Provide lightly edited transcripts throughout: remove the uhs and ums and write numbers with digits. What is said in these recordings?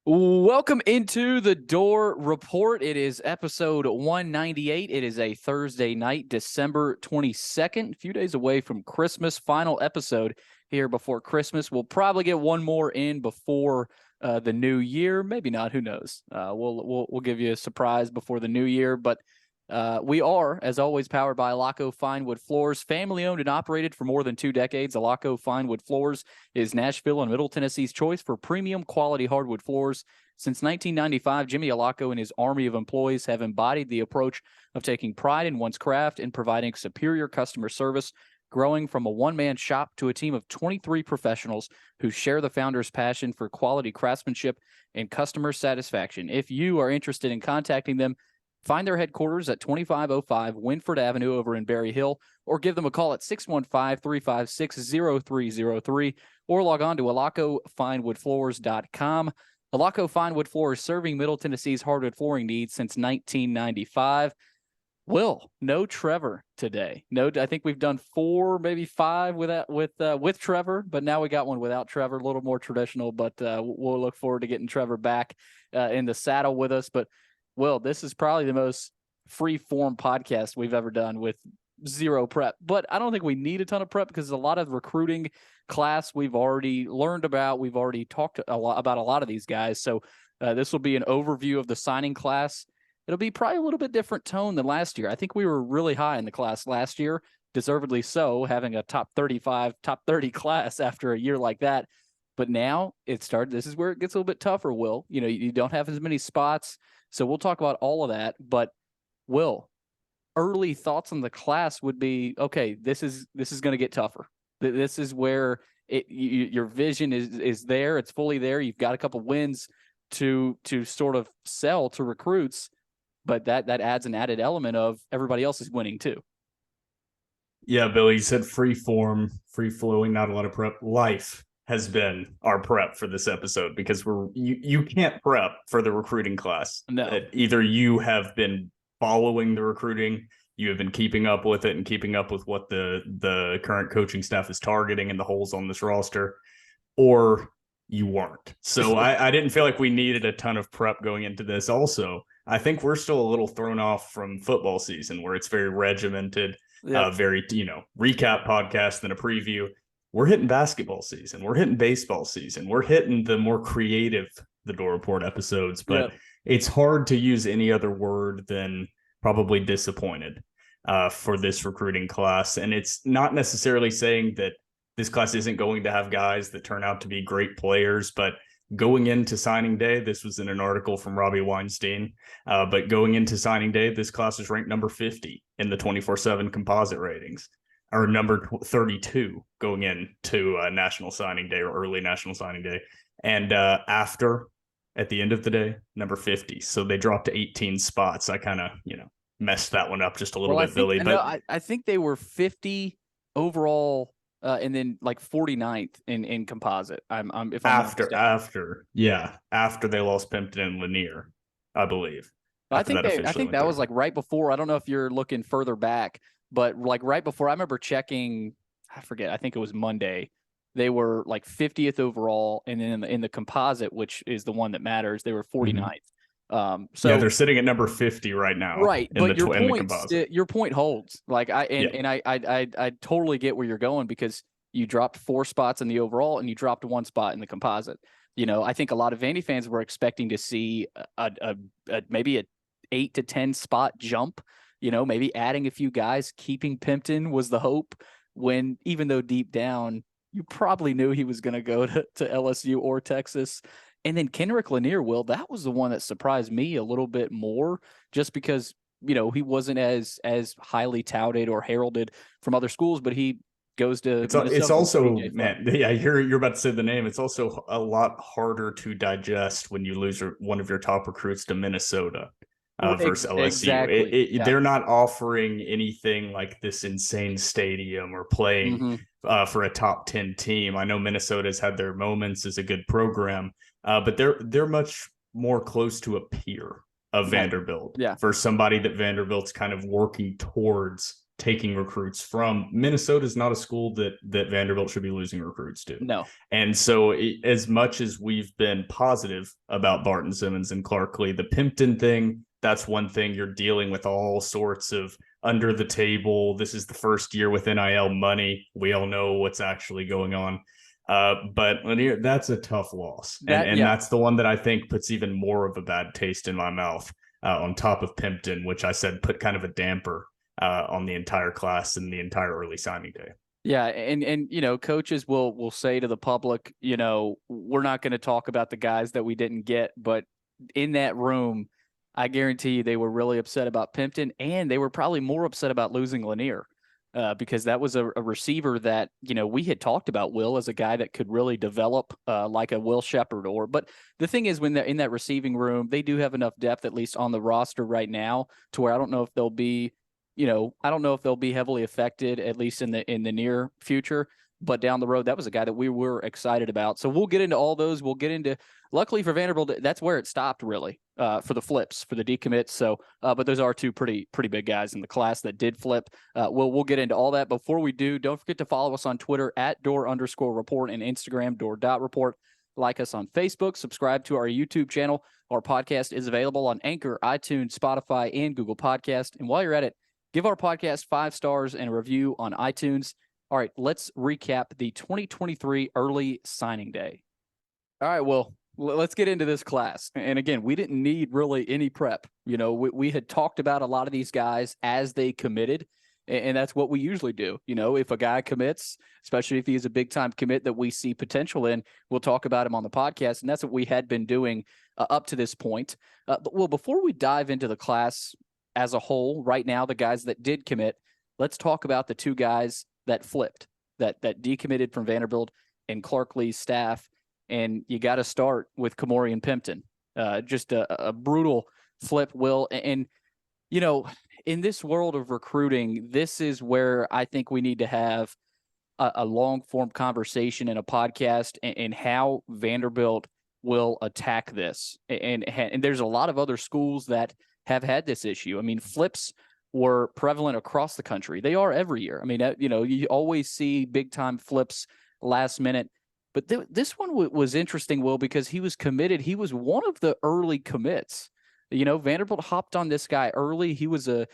Welcome into the Door Report. It is episode 198. It is a Thursday night, December 22nd, a few days away from Christmas. Final episode here before Christmas. We'll probably get one more in before the new year. Maybe not. Who knows? We'll give you a surprise before the new year. But we are, as always, powered by Alaco Fine Wood Floors, family owned and operated for more than 2 decades. Alaco Fine Wood Floors is Nashville and Middle Tennessee's choice for premium quality hardwood floors. Since 1995, Jimmy Alaco and his army of employees have embodied the approach of taking pride in one's craft and providing superior customer service, growing from a one-man shop to a team of 23 professionals who share the founder's passion for quality craftsmanship and customer satisfaction. If you are interested in contacting them, find their headquarters at 2505 Winford Avenue over in Berry Hill, or give them a call at 615-356-0303, or log on to alacofinewoodfloors.com. Alaco Fine Wood Floors, serving Middle Tennessee's hardwood flooring needs since 1995. Will, no Trevor today. No, I think we've done 4, maybe 5 with Trevor, but now we got one without Trevor, a little more traditional, but we'll look forward to getting Trevor back in the saddle with us. But Will, this is probably the most free-form podcast we've ever done with zero prep. But I don't think we need a ton of prep because a lot of recruiting class we've already learned about. We've already talked a lot about a lot of these guys. So this will be an overview of the signing class. It'll be probably a little bit different tone than last year. I think we were really high in the class last year, deservedly so, having a top 35, top 30 class after a year like that. But now this is where it gets a little bit tougher, Will. You know, you don't have as many spots. So we'll talk about all of that. But Will, early thoughts on the class would be, okay, this is going to get tougher. This is where your vision is there. It's fully there. You've got a couple wins to sort of sell to recruits, but that adds an added element of everybody else is winning too. Yeah, Billy, you said free form, free flowing, not a lot of prep. Life has been our prep for this episode because you can't prep for the recruiting class. No. Either you have been following the recruiting, you have been keeping up with it and keeping up with what the current coaching staff is targeting and the holes on this roster, or you weren't. So I didn't feel like we needed a ton of prep going into this. Also, I think we're still a little thrown off from football season where it's very regimented, very, recap podcast than a preview. We're hitting basketball season. We're hitting baseball season. We're hitting the more creative The Door Report episodes, but it's hard to use any other word than probably disappointed for this recruiting class. And it's not necessarily saying that this class isn't going to have guys that turn out to be great players, but going into signing day, this was in an article from Robbie Weinstein, but going into signing day, this class is ranked number 50 in the 24/7 composite ratings, or number 32 going into National Signing Day or early National Signing Day. And at the end of the day, number 50. So they dropped to 18 spots. I kind of, messed that one up just a little bit, Billy. But I think they were 50 overall, and then like 49th in composite. After they lost Pimpton and Lanier, I believe. I think that was like right before. I don't know if you're looking further back, but like right before, I remember checking, I forget, I think it was Monday. They were like 50th overall, and then in the composite, which is the one that matters, they were 49th. So they're sitting at number 50 right now. Right, but your point holds. Like I totally get where you're going because you dropped 4 spots in the overall and you dropped 1 spot in the composite. You know, I think a lot of Vandy fans were expecting to see maybe a 8 to 10 spot jump. You know, maybe adding a few guys, keeping Pimpton was the hope. When even though deep down you probably knew he was going to go to LSU or Texas. And then Kendrick Lanier, Will, that was the one that surprised me a little bit more just because, he wasn't as highly touted or heralded from other schools, but he goes to it's also, man, yeah, you're about to say the name. It's also a lot harder to digest when you lose one of your top recruits to Minnesota versus LSU. Exactly. They're not offering anything like this insane stadium or playing for a top 10 team. I know Minnesota's had their moments as a good program, but they're much more close to a peer of Vanderbilt for somebody that Vanderbilt's kind of working towards taking recruits from. Minnesota is not a school that Vanderbilt should be losing recruits to. No. And so as much as we've been positive about Barton Simmons and Clarkley, the Pimpton thing, that's one thing. You're dealing with all sorts of under the table. This is the first year with NIL money. We all know what's actually going on. But Lanier, that's a tough loss. And that's the one that I think puts even more of a bad taste in my mouth, on top of Pimpton, which I said put kind of a damper on the entire class and the entire early signing day. Yeah, and you know, coaches will say to the public, you know, we're not going to talk about the guys that we didn't get, but in that room, I guarantee you they were really upset about Pimpton, and they were probably more upset about losing Lanier, because that was a receiver that, you know, we had talked about Will as a guy that could really develop like a Will Shepherd. But the thing is, when they're in that receiving room, they do have enough depth, at least on the roster right now, to where I don't know if they'll be, you know, I don't know if they'll be heavily affected, at least in the near future. But down the road, that was a guy that we were excited about. So we'll get into all those. We'll get into, luckily for Vanderbilt, that's where it stopped really, for the flips, for the decommits. So, but those are two pretty big guys in the class that did flip. We'll get into all that. Before we do, don't forget to follow us on Twitter at @door_report and Instagram door.report. Like us on Facebook, subscribe to our YouTube channel. Our podcast is available on Anchor, iTunes, Spotify, and Google Podcast. And while you're at it, give our podcast 5 stars and a review on iTunes. All right, let's recap the 2023 early signing day. All right, well, let's get into this class. And again, we didn't need really any prep. You know, we had talked about a lot of these guys as they committed, and that's what we usually do. You know, if a guy commits, especially if he's a big-time commit that we see potential in, we'll talk about him on the podcast, and that's what we had been doing up to this point. Well, before we dive into the class as a whole, right now, the guys that did commit, let's talk about the 2 guys that flipped, that decommitted from Vanderbilt and Clarkley's staff. And you got to start with Ka'Morreun Pimpton. Just a brutal flip, Will. And, you know, in this world of recruiting, this is where I think we need to have a long-form conversation in a podcast and how Vanderbilt will attack this. And there's a lot of other schools that have had this issue. I mean, flips were prevalent across the country. They are every year. I mean, you know, you always see big-time flips last minute. But this one was interesting, Will, because he was committed. He was one of the early commits. You know, Vanderbilt hopped on this guy early. He was a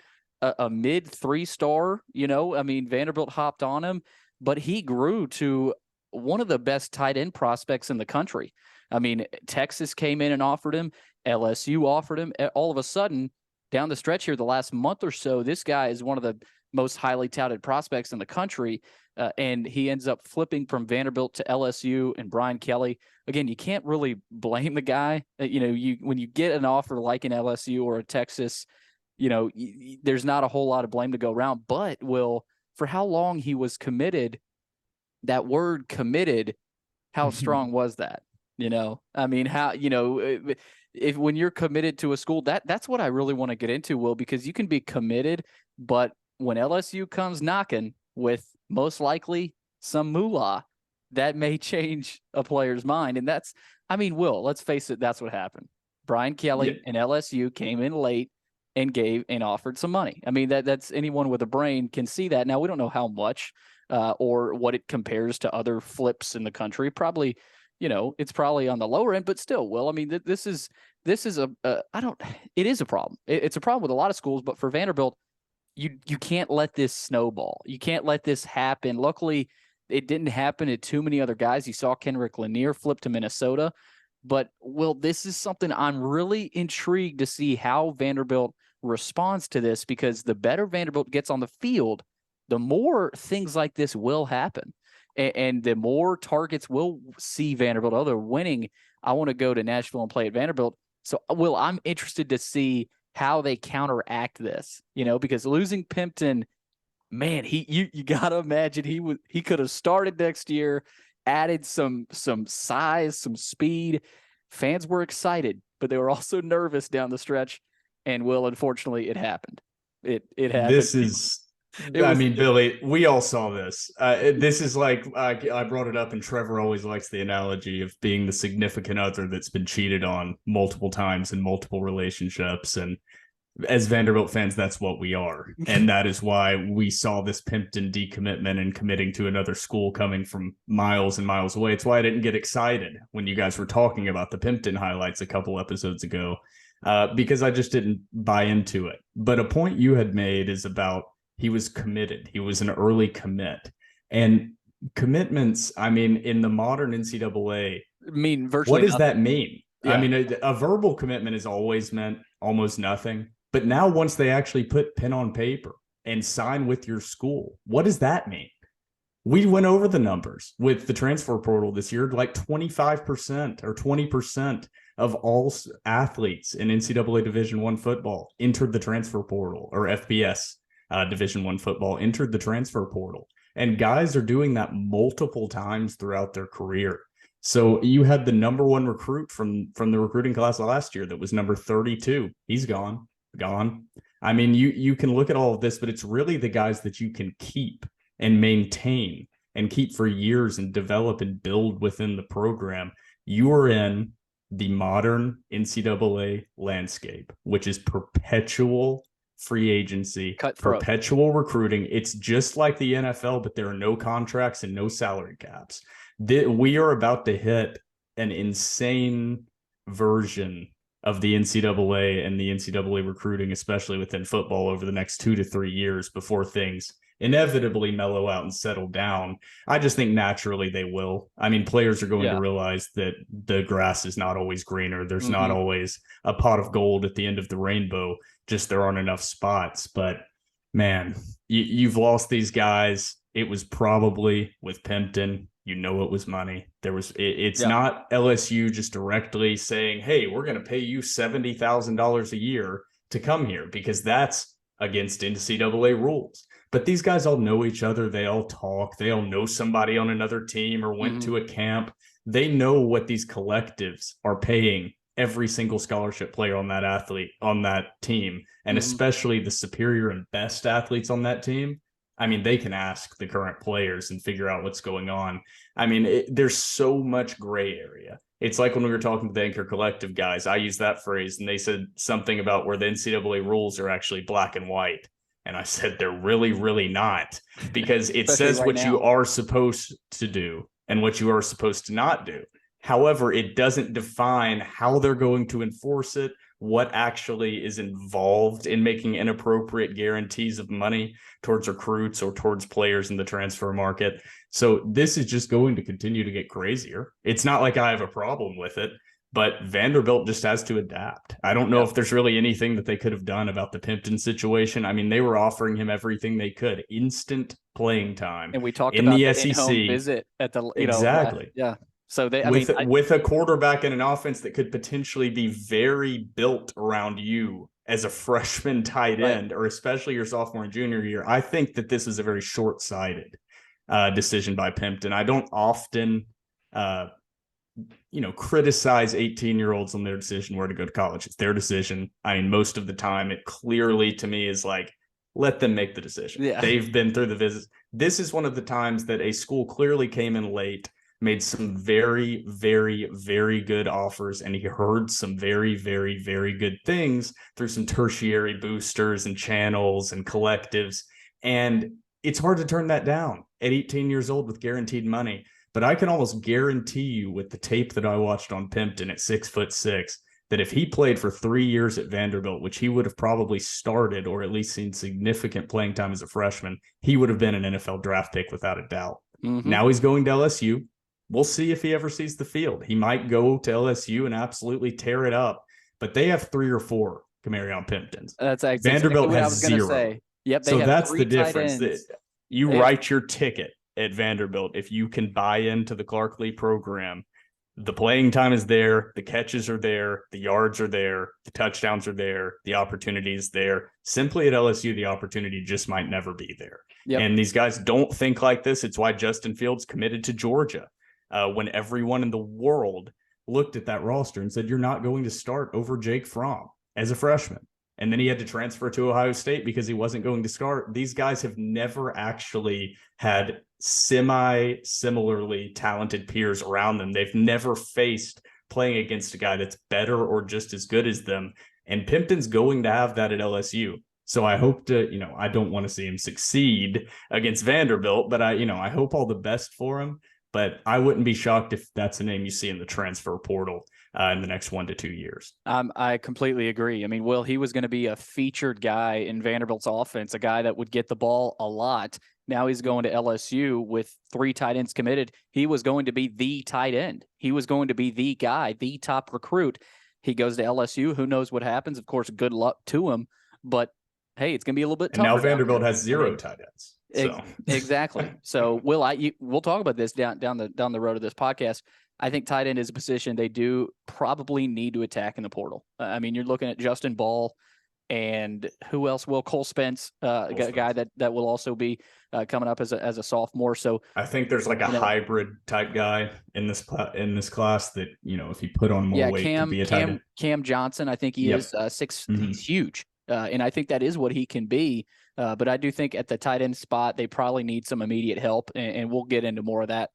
mid 3-star, you know. I mean, Vanderbilt hopped on him, but he grew to one of the best tight end prospects in the country. I mean, Texas came in and offered him. LSU offered him. All of a sudden, down the stretch here, the last month or so, this guy is one of the most highly touted prospects in the country. And he ends up flipping from Vanderbilt to LSU and Brian Kelly. Again, you can't really blame the guy. You know, when you get an offer like an LSU or a Texas, you know, there's not a whole lot of blame to go around. But, Will, for how long he was committed, that word committed, how strong was that? You know, I mean, how, you know, if when you're committed to a school, that's what I really want to get into, Will, because you can be committed, but when LSU comes knocking with most likely some moolah, that may change a player's mind. And that's, I mean, Will, let's face it, that's what happened. Brian Kelly and LSU came in late and gave and offered some money. I mean, that's anyone with a brain can see that. Now, we don't know how much or what it compares to other flips in the country. Probably, you know, it's probably on the lower end, but still, Will, I mean, this is it is a problem. It's a problem with a lot of schools, but for Vanderbilt, you can't let this snowball. You can't let this happen. Luckily, it didn't happen to too many other guys. You saw Kenrick Lanier flip to Minnesota. But, Will, this is something I'm really intrigued to see how Vanderbilt responds to this, because the better Vanderbilt gets on the field, the more things like this will happen. And the more targets we'll see Vanderbilt. Oh, they're winning. I want to go to Nashville and play at Vanderbilt. So, Will, I'm interested to see how they counteract this, you know, because losing Pimpton, man, you got to imagine he could have started next year, added some size, some speed. Fans were excited, but they were also nervous down the stretch. And, Will, unfortunately, it happened. It happened. Billy, we all saw this. This is like, I brought it up, and Trevor always likes the analogy of being the significant other that's been cheated on multiple times in multiple relationships. And as Vanderbilt fans, that's what we are. And that is why we saw this Pimpton decommitment and committing to another school coming from miles and miles away. It's why I didn't get excited when you guys were talking about the Pimpton highlights a couple episodes ago, because I just didn't buy into it. But a point you had made is about he was committed. He was an early commit. And commitments, I mean, in the modern NCAA, mean virtually what does nothing. that mean? Yeah. I mean, a verbal commitment has always meant almost nothing. But now once they actually put pen on paper and sign with your school, what does that mean? We went over the numbers with the transfer portal this year, like 25% or 20% of all athletes in NCAA Division I football entered the transfer portal, or FBS Division I football entered the transfer portal. And guys are doing that multiple times throughout their career. So you had the number one recruit from the recruiting class last year that was number 32. He's gone. I mean, you can look at all of this, but it's really the guys that you can keep and maintain and keep for years and develop and build within the program. You are in the modern NCAA landscape, which is perpetual free agency, Cutthroat. Perpetual recruiting. It's just like the NFL, but there are no contracts and no salary caps. We are about to hit an insane version of the NCAA and the NCAA recruiting, especially within football, over the next 2 to 3 years before things inevitably mellow out and settle down. I just think naturally they will. I mean, players are going to realize that the grass is not always greener. There's not always a pot of gold at the end of the rainbow. Just there aren't enough spots. But man, you've lost these guys. It was probably with Pimpton. You know, it was money. It's not LSU just directly saying, hey, we're going to pay you $70,000 a year to come here, because that's against NCAA rules. But these guys all know each other. They all talk. They all know somebody on another team or went to a camp. They know what these collectives are paying every single scholarship player on that athlete on that team, and especially the superior and best athletes on that team. I mean, they can ask the current players and figure out what's going on. I mean, there's so much gray area. It's like when we were talking to the Anchor Collective guys, I used that phrase and they said something about where the NCAA rules are actually black and white. And I said, they're really, really not, because it says what you are supposed to do and what you are supposed to not do. However, it doesn't define how they're going to enforce it, what actually is involved in making inappropriate guarantees of money towards recruits or towards players in the transfer market. So this is just going to continue to get crazier. It's not like I have a problem with it, but Vanderbilt just has to adapt. I don't know if there's really anything that they could have done about the Pimpton situation. I mean, they were offering him everything they could, instant playing time. And we talked in about the SEC in-home visit at the exactly. Yeah. So they with a quarterback and an offense that could potentially be very built around you as a freshman tight end, or especially your sophomore and junior year, I think that this is a very short-sighted decision by Pimpton. I don't often, criticize 18-year-olds on their decision where to go to college. It's their decision. I mean, most of the time, it clearly to me is like, let them make the decision. Yeah. They've been through the visits. This is one of the times that a school clearly came in late, made some very, very, very good offers, and he heard some very, very, very good things through some tertiary boosters and channels and collectives. And it's hard to turn that down at 18 years old with guaranteed money. But I can almost guarantee you, with the tape that I watched on Pimpton at 6'6", that if he played for 3 years at Vanderbilt, which he would have probably started or at least seen significant playing time as a freshman, he would have been an NFL draft pick without a doubt. Now he's going to LSU. We'll see if he ever sees the field. He might go to LSU and absolutely tear it up, but they have 3 or 4 Ka'Morreun Pimptons. That's exactly Vanderbilt what has I was going to say. Yep. So that's the difference. You write your ticket at Vanderbilt if you can buy into the Clark Lee program. The playing time is there, the catches are there, the yards are there, the touchdowns are there, the opportunity is there. Simply at LSU, the opportunity just might never be there. Yep. And these guys don't think like this. It's why Justin Fields committed to Georgia when everyone in the world looked at that roster and said, you're not going to start over Jake Fromm as a freshman. And then he had to transfer to Ohio State because he wasn't going to start. These guys have never actually had similarly talented peers around them. They've never faced playing against a guy that's better or just as good as them. And Pimpton's going to have that at LSU. So I hope to, I don't want to see him succeed against Vanderbilt, but I hope all the best for him. But I wouldn't be shocked if that's a name you see in the transfer portal in the next 1 to 2 years. I completely agree. I mean, Will, he was going to be a featured guy in Vanderbilt's offense, a guy that would get the ball a lot. Now he's going to LSU with 3 tight ends committed. He was going to be the tight end. He was going to be the guy, the top recruit. He goes to LSU. Who knows what happens? Of course, good luck to him. But, hey, it's going to be a little bit tougher. And now Vanderbilt has 0 tight ends. So. Exactly. So, Will, we'll talk about this down the road of this podcast. I think tight end is a position they do probably need to attack in the portal. I mean, you're looking at Justin Ball and who else? Will Cole Spence, a guy that will also be coming up as a sophomore. So I think there's like a hybrid type guy in this class that, if he put on more weight, could be a tight end. Cam Johnson, I think he is 6'. He's huge. And I think that is what he can be. But I do think at the tight end spot, they probably need some immediate help. And we'll get into more of that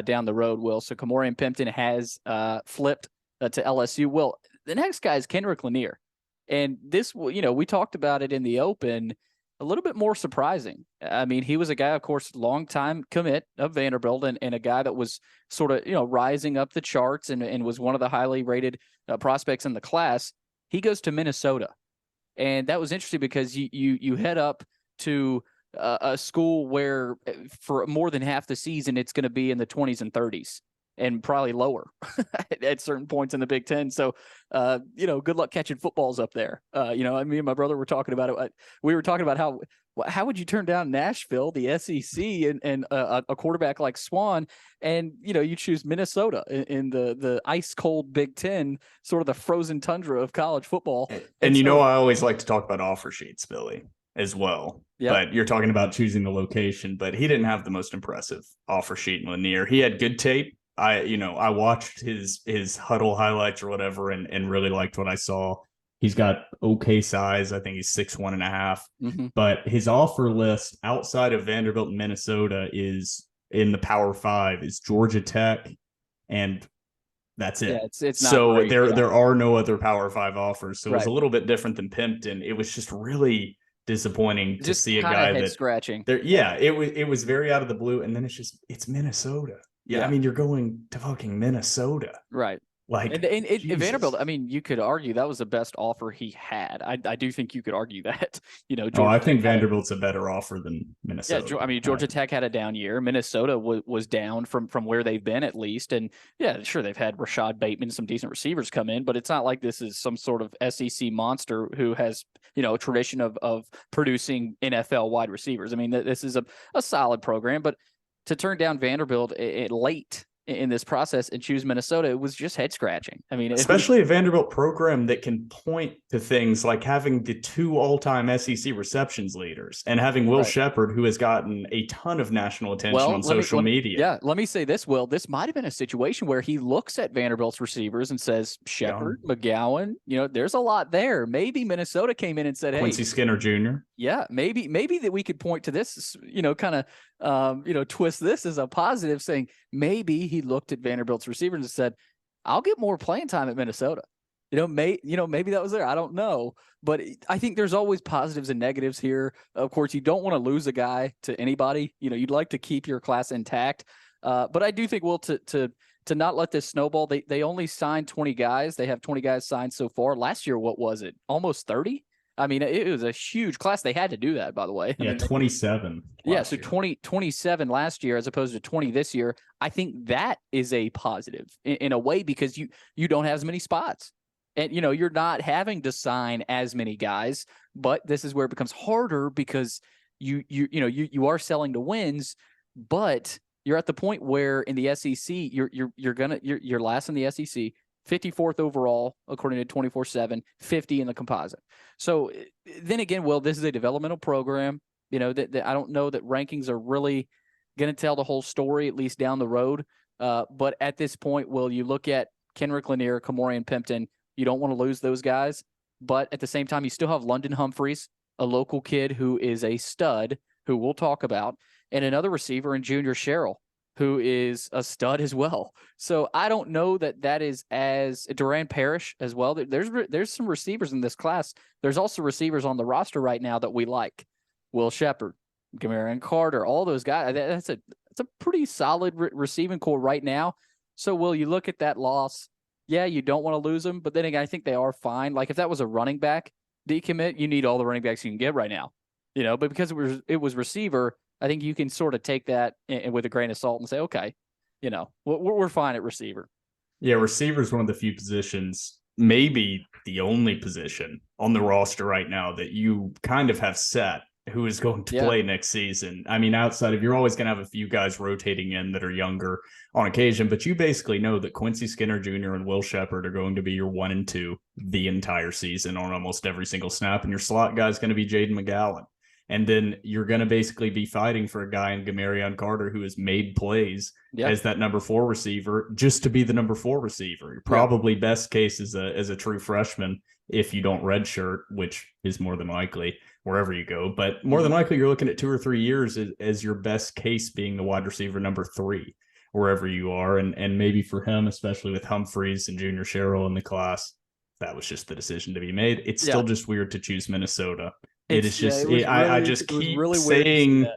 down the road, Will. So Ka'Morreun Pimpton has flipped to LSU. Will, the next guy is Kendrick Lanier. And this, we talked about it in the open, a little bit more surprising. I mean, he was a guy, of course, longtime commit of Vanderbilt and a guy that was sort of, rising up the charts and was one of the highly rated prospects in the class. He goes to Minnesota. And that was interesting because you head up to a school where for more than half the season, it's going to be in the 20s and 30s and probably lower at certain points in the Big Ten. So, good luck catching footballs up there. Me and my brother were talking about it. We were talking about how would you turn down Nashville, the SEC, and a quarterback like Swan, and you choose Minnesota in the ice cold Big Ten, sort of the frozen tundra of college football. And I always like to talk about offer sheets, Billy, as well. Yep. But you're talking about choosing the location, but he didn't have the most impressive offer sheet in Lanier. He had good tape. I watched his huddle highlights or whatever and really liked what I saw. He's got okay size. I think he's 6'1.5". But his offer list outside of Vanderbilt and Minnesota is in the Power 5 is Georgia Tech, and that's it. Yeah, it's not so great, there are no other Power 5 offers. So it's a little bit different than Pimpton. It was just really disappointing to see a guy that scratching. It was very out of the blue, and then it's Minnesota. Yeah, I mean, you're going to fucking Minnesota, right? Like, and Vanderbilt, I mean, you could argue that was the best offer he had. I do think you could argue that. Georgia I think Vanderbilt's a better offer than Minnesota. Yeah, I mean, Georgia Tech had a down year. Minnesota was down from where they've been at least. And yeah, sure, they've had Rashad Bateman, some decent receivers come in, but it's not like this is some sort of SEC monster who has, a tradition of producing NFL wide receivers. I mean, this is a solid program, but to turn down Vanderbilt late in this process and choose Minnesota, it was just head scratching. I mean, especially a Vanderbilt program that can point to things like having the 2 all-time SEC receptions leaders and having Will Shepherd, who has gotten a ton of national attention on social media. Yeah, let me say this, Will. This might have been a situation where he looks at Vanderbilt's receivers and says, Shepherd, McGowan, there's a lot there. Maybe Minnesota came in and said, Quincy Skinner Jr. Yeah, maybe that we could point to this, kind of, twist this as a positive, saying maybe he looked at Vanderbilt's receivers and said, I'll get more playing time at Minnesota. Maybe that was there. I don't know. But I think there's always positives and negatives here. Of course, you don't want to lose a guy to anybody. You'd like to keep your class intact. But I do think, Will, to not let this snowball, they only signed 20 guys. They have 20 guys signed so far. Last year, what was it? Almost 30? I mean, it was a huge class. They had to do that, by the way. Yeah, 27. Yeah, so 27 last year as opposed to 20 this year. I think that is a positive in a way because you don't have as many spots. And, you're not having to sign as many guys, but this is where it becomes harder because you are selling to wins, but you're at the point where in the SEC, you're last in the SEC. 54th overall, according to 24/7, 50 in the composite. So then again, Will, this is a developmental program. That I don't know that rankings are really going to tell the whole story, at least down the road. But at this point, Will, you look at Kendrick Lanier, Ka'Morreun Pimpton, you don't want to lose those guys. But at the same time, you still have London Humphreys, a local kid who is a stud, who we'll talk about, and another receiver in Junior Sherrill, who is a stud as well. So I don't know that is as Duran Parish as well. There's some receivers in this class. There's also receivers on the roster right now that we like. Will Shepard, Ka'Morreun Carter, all those guys. That's a pretty solid receiving core right now. So will you look at that loss? Yeah, you don't want to lose them, but then again, I think they are fine. Like if that was a running back decommit, you need all the running backs you can get right now, but because it was receiver, I think you can sort of take that with a grain of salt and say, okay, we're fine at receiver. Yeah, receiver is one of the few positions, maybe the only position on the roster right now that you kind of have set who is going to play next season. I mean, outside of, you're always going to have a few guys rotating in that are younger on occasion, but you basically know that Quincy Skinner Jr. and Will Shepard are going to be your 1 and 2 the entire season on almost every single snap, and your slot guy is going to be Jaden McGowan. And then you're going to basically be fighting for a guy in Ka'Morreun Carter who has made plays as that number 4 receiver just to be the number 4 receiver. You're probably best case as a true freshman if you don't redshirt, which is more than likely wherever you go. But more than likely, you're looking at 2 or 3 years as your best case being the wide receiver number 3 wherever you are. And maybe for him, especially with Humphreys and Junior Sherrill in the class, that was just the decision to be made. It's still just weird to choose Minnesota. It is just, I just keep saying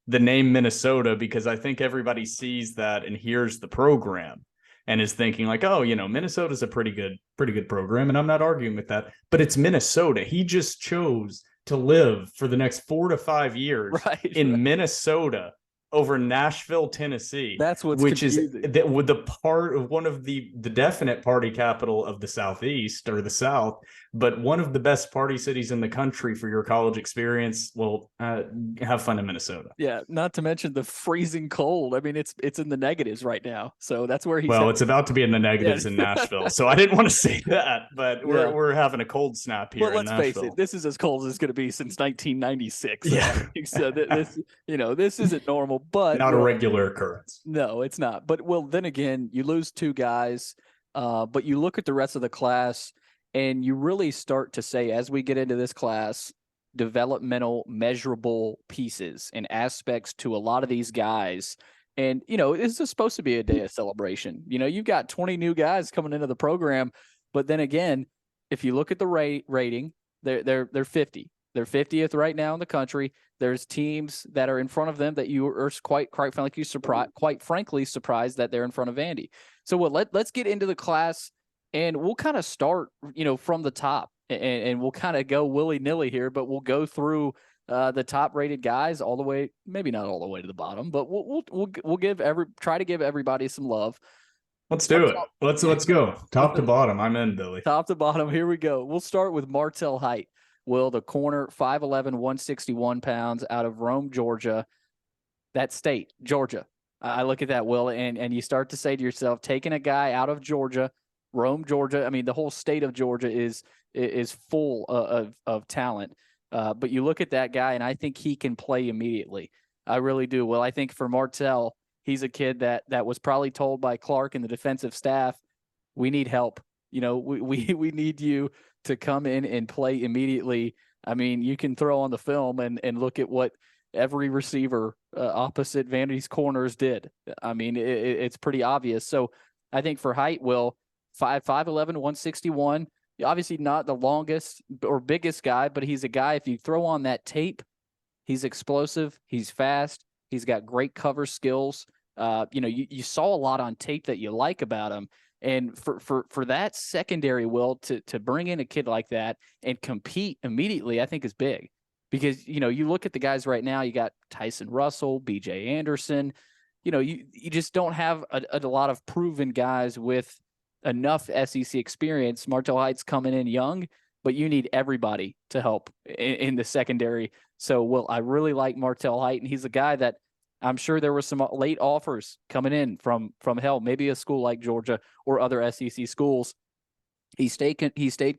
the name Minnesota because I think everybody sees that and hears the program and is thinking like, oh, Minnesota's a pretty good program. And I'm not arguing with that, but it's Minnesota. He just chose to live for the next 4 to 5 years in Minnesota over Nashville, Tennessee. That's what's which confusing. Is with the part of one of the definite party capital of the Southeast or the South, but one of the best party cities in the country for your college experience. Well, have fun in Minnesota. Yeah, not to mention the freezing cold. I mean, it's in the negatives right now, so that's where he's. Well, it's about to be in the negatives in Nashville, so I didn't want to say that, but we're having a cold snap here. Well, let's face it, this is as cold as it's going to be since 1996. Yeah, so this this isn't normal, but not a regular occurrence. No, it's not. But then again, you lose 2 guys, but you look at the rest of the class, and you really start to say, as we get into this class, developmental, measurable pieces and aspects to a lot of these guys. And, this is supposed to be a day of celebration. You've got 20 new guys coming into the program, but then again, if you look at the rating, they're 50. They're 50th right now in the country. There's teams that are in front of them that you are quite frankly surprised that they're in front of Vandy. So let's get into the class, and we'll kind of start, from the top, and we'll kind of go willy-nilly here, but we'll go through the top-rated guys all the way, maybe not all the way to the bottom, but we'll try to give everybody some love. Let's do it. Let's go top to bottom. I'm in, Billy. Top to bottom. Here we go. We'll start with Martel Hight. Will, the corner, 5'11", 161 pounds, out of Rome, Georgia. That state, Georgia. I look at that, Will, and you start to say to yourself, taking a guy out of Georgia, Rome, Georgia. I mean, the whole state of Georgia is full of talent. But you look at that guy, and I think he can play immediately. I really do. Well, I think for Martel, he's a kid that was probably told by Clark and the defensive staff, we need help. We need you to come in and play immediately. I mean, you can throw on the film and look at what every receiver opposite Vandy's corners did. I mean, it's pretty obvious. So I think for Hight, Will, 5'11", 161, obviously not the longest or biggest guy, but he's a guy, if you throw on that tape, he's explosive, he's fast, he's got great cover skills. You saw a lot on tape that you like about him. And for that secondary, Will, to bring in a kid like that and compete immediately, I think is big. Because, you look at the guys right now, you got Tyson Russell, BJ Anderson, you just don't have a lot of proven guys with enough SEC experience. Martel Hight's coming in young, but you need everybody to help in the secondary. So, Will, I really like Martel Hight, and he's a guy that I'm sure there were some late offers coming in from maybe a school like Georgia or other SEC schools. He stayed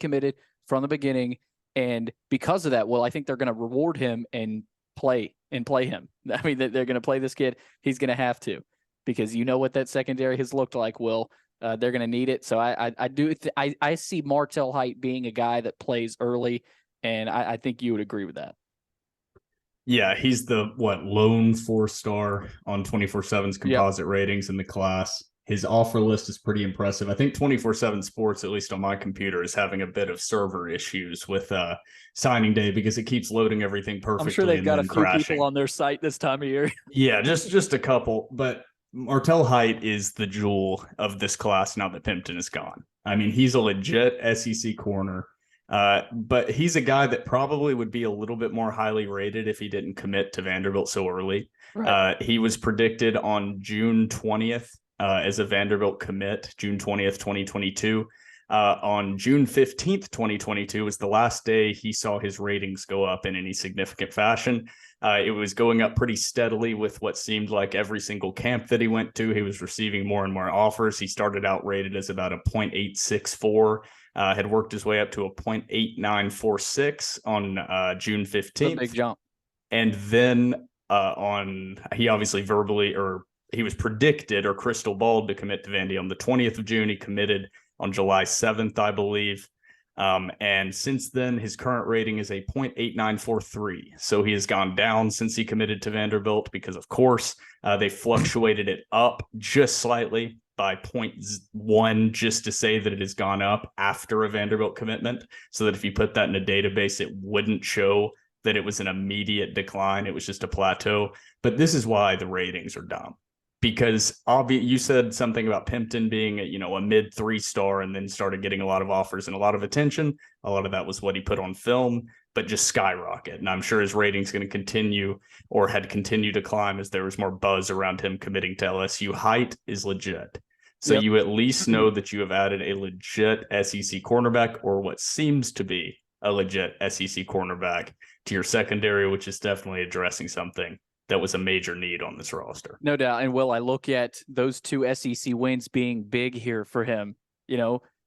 committed from the beginning, and because of that, well, I think they're going to reward him and play him. I mean, they're going to play this kid. He's going to have to, because what that secondary has looked like, Will. They're going to need it. So I see Martel Hight being a guy that plays early, and I think you would agree with that. Yeah, he's the lone 4-star on 24/7's Yep. composite ratings in the class. His offer list is pretty impressive. I think 24/7 Sports, at least on my computer, is having a bit of server issues with signing day because it keeps loading everything I'm sure perfectly they've and got a then few people crashing. on their site this time of year. Yeah, just a couple, but Martel Hight is the jewel of this class now that Pimpton is gone. I mean, he's a legit SEC corner. But he's a guy that probably would be a little bit more highly rated if he didn't commit to Vanderbilt so early. Right. He was predicted on June 20th as a Vanderbilt commit, June 20th, 2022. On June 15th, 2022 was the last day he saw his ratings go up in any significant fashion. It was going up pretty steadily with what seemed like every single camp that he went to. He was receiving more and more offers. He started out rated as about a 0.864. Had worked his way up to a 0.8946 on June 15th. A big jump. And then he obviously he was predicted or crystal balled to commit to Vandy on the 20th of June. He committed on July 7th, I believe. And since then, his current rating is a 0.8943. So he has gone down since he committed to Vanderbilt because, of course, they fluctuated it up just slightly by 0.1 just to say that it has gone up after a Vanderbilt commitment, so that if you put that in a database, it wouldn't show that it was an immediate decline. It was just a plateau. But this is why the ratings are dumb. Because you said something about Pimpton being a mid 3-star and then started getting a lot of offers and a lot of attention. A lot of that was what he put on film, but just skyrocket. And I'm sure his rating's going to continue or had continued to climb as there was more buzz around him committing to LSU. Height is legit. So Yep. you at least know that you have added a legit SEC cornerback, or what seems to be a legit SEC cornerback, to your secondary, which is definitely addressing something that was a major need on this roster. No doubt. And Will, I look at those two SEC wins being big here for him.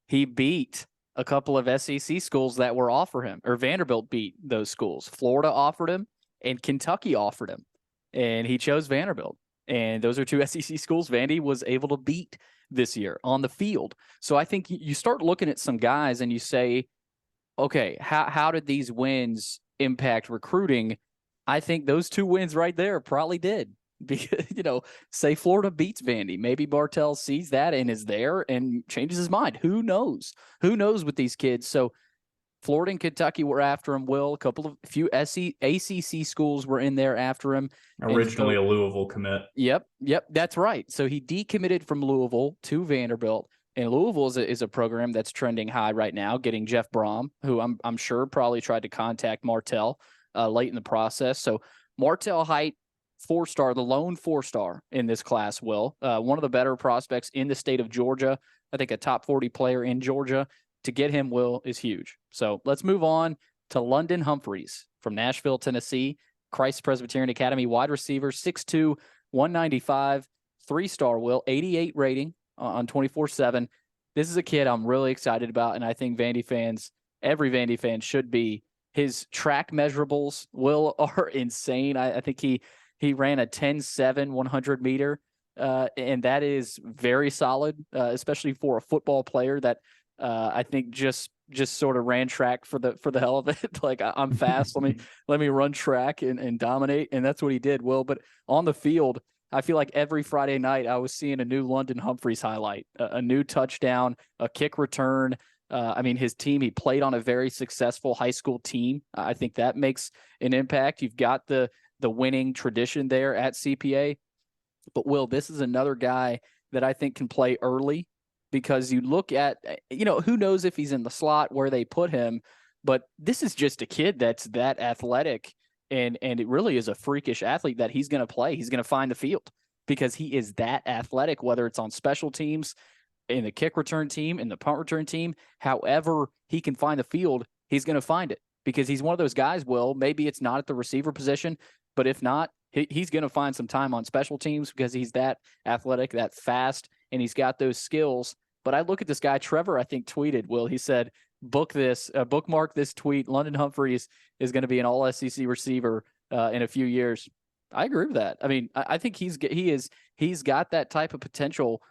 He beat a couple of SEC schools that were offer him, or Vanderbilt beat those schools. Florida offered him and Kentucky offered him, and he chose Vanderbilt. And those are two SEC schools Vandy was able to beat this year on the field. So I think you start looking at some guys and you say, okay, how did these wins impact recruiting? I think those two wins right there probably did. Because, say Florida beats Vandy. Maybe Martel sees that and is there and changes his mind. Who knows? Who knows with these kids? So Florida and Kentucky were after him. Will, a few ACC schools were in there after him. Originally a Louisville commit. Yep, that's right. So he decommitted from Louisville to Vanderbilt. And Louisville is a program that's trending high right now, getting Jeff Brom, who I'm sure probably tried to contact Martel late in the process. So Martel Hight, 4-star, the lone 4-star in this class, Will. One of the better prospects in the state of Georgia. I think a top 40 player in Georgia. To get him, Will, is huge. So let's move on to London Humphreys from Nashville, Tennessee. Christ Presbyterian Academy wide receiver, 6'2", 195, 3-star, Will, 88 rating on 24/7. This is a kid I'm really excited about, and I think every Vandy fan should be. His track measurables, Will, are insane. I think he ran a 10.7 100 meter, and that is very solid, especially for a football player that I think just sort of ran track for the hell of it. Like, I'm fast. let me run track and dominate, and that's what he did, Will. But on the field, I feel like every Friday night I was seeing a new London Humphreys highlight, a new touchdown, a kick return. His team, he played on a very successful high school team. I think that makes an impact. You've got the winning tradition there at CPA. But, Will, this is another guy that I think can play early, because you look at, who knows if he's in the slot where they put him, but this is just a kid that's that athletic, and it really is a freakish athlete that he's going to play. He's going to find the field because he is that athletic, whether it's on special teams, in the kick return team, in the punt return team. However he can find the field, he's going to find it, because he's one of those guys, Will, maybe it's not at the receiver position, but if not, he's going to find some time on special teams because he's that athletic, that fast, and he's got those skills. But I look at this guy, Trevor, I think tweeted, Will, he said, bookmark this tweet. London Humphreys is going to be an all SEC receiver in a few years. I agree with that. I think he's got that type of potential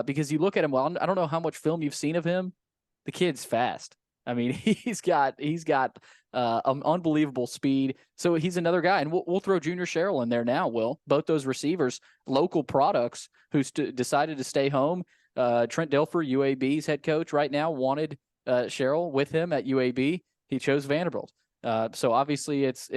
because you look at him. Well, I don't know how much film you've seen of him. The kid's fast. I mean, he's got unbelievable speed. So he's another guy, and we'll throw Junior Sherrill in there now. Will both those receivers, local products who decided to stay home. Trent Dilfer, UAB's head coach right now, wanted Sherrill with him at UAB. He chose Vanderbilt. So obviously it's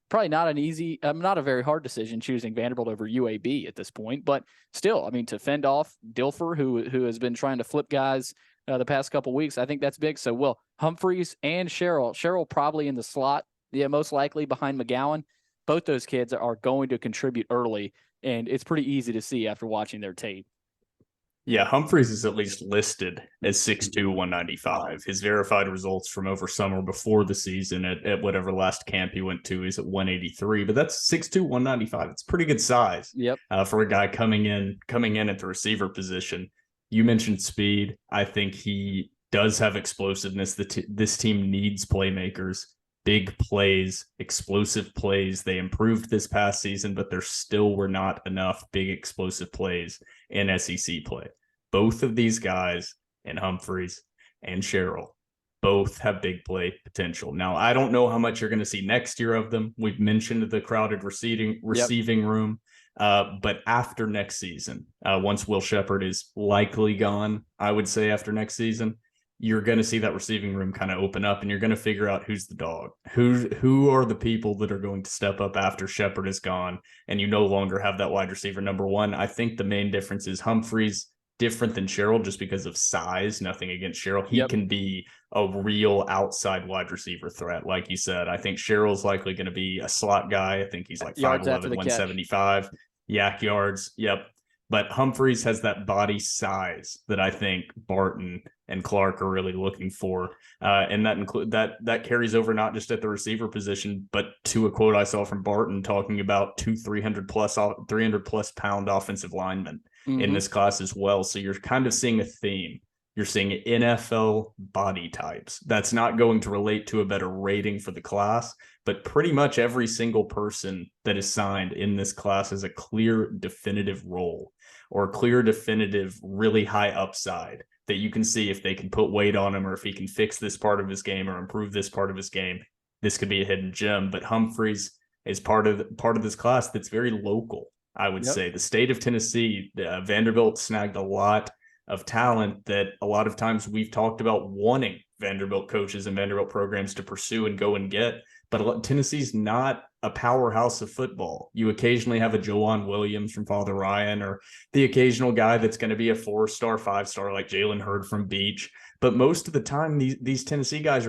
probably not not a very hard decision choosing Vanderbilt over UAB at this point, but still, I mean, to fend off Dilfer, who has been trying to flip guys the past couple of weeks, I think that's big. So Will Humphreys and Sherrill probably in the slot, most likely behind McGowan. Both those kids are going to contribute early, and it's pretty easy to see after watching their tape. Yeah, Humphreys is at least listed as 6'2", 195. His verified results from over summer before the season at whatever last camp he went to is at 183, but that's 6'2", 195. It's pretty good size. Yep. For a guy coming in at the receiver position. You mentioned speed. I think he does have explosiveness. This team needs playmakers, big plays, explosive plays. They improved this past season, but there still were not enough big explosive plays in SEC play. Both of these guys, and Humphreys and Sherrill, both have big play potential. Now, I don't know how much you're going to see next year of them. We've mentioned the crowded receiving room. But after next season, once Will Sheppard is likely gone, I would say after next season, you're going to see that receiving room kind of open up, and you're going to figure out who's the dog, who are the people that are going to step up after Sheppard is gone, and you no longer have that wide receiver number one. I think the main difference is Humphreys different than Sherrill just because of size. Nothing against Sherrill. He can be a real outside wide receiver threat. Like you said, I think Sherrill's likely going to be a slot guy. I think he's like 5'11", 175. Yak yards. Yep. But Humphreys has that body size that I think Barton and Clark are really looking for. And that carries over not just at the receiver position, but to a quote I saw from Barton talking about 300 plus pound offensive linemen in this class as well. So you're kind of seeing a theme. You're seeing NFL body types. That's not going to relate to a better rating for the class, but pretty much every single person that is signed in this class has a clear, definitive role or clear, definitive, really high upside that you can see if they can put weight on him or if he can fix this part of his game or improve this part of his game. This could be a hidden gem. But Humphreys is part of this class that's very local, I would say. The state of Tennessee, Vanderbilt snagged a lot of talent that a lot of times we've talked about wanting Vanderbilt coaches and Vanderbilt programs to pursue and go and get. But Tennessee's not a powerhouse of football. You occasionally have a Joanne Williams from Father Ryan or the occasional guy that's going to be a 4-star, 5-star like Jalen Hurd from Beach. But most of the time, these Tennessee guys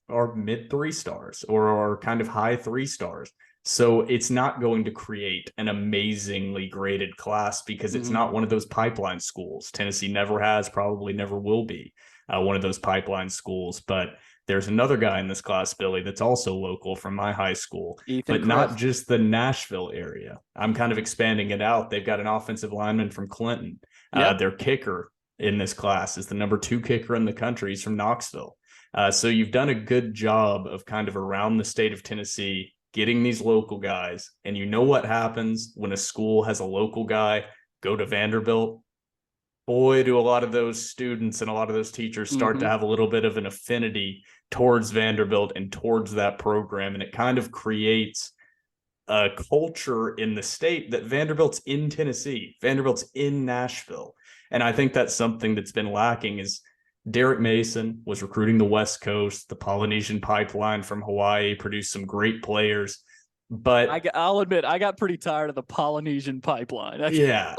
are mid 3 stars or are kind of high 3 stars. So it's not going to create an amazingly graded class because it's not one of those pipeline schools. Tennessee never has, probably never will be one of those pipeline schools. But there's another guy in this class, Billy, that's also local from my high school, but not just the Nashville area. I'm kind of expanding it out. They've got an offensive lineman from Clinton. Their kicker in this class is the number 2 kicker in the country. He's from Knoxville. So you've done a good job of kind of around the state of Tennessee getting these local guys. And you know what happens when a school has a local guy go to Vanderbilt? Boy, do a lot of those students and a lot of those teachers start to have a little bit of an affinity towards Vanderbilt and towards that program. And it kind of creates a culture in the state that Vanderbilt's in Tennessee, Vanderbilt's in Nashville. And I think that's something that's been lacking is Derrick Mason was recruiting the West Coast, the Polynesian pipeline from Hawaii produced some great players. But I'll admit, I got pretty tired of the Polynesian pipeline. Yeah.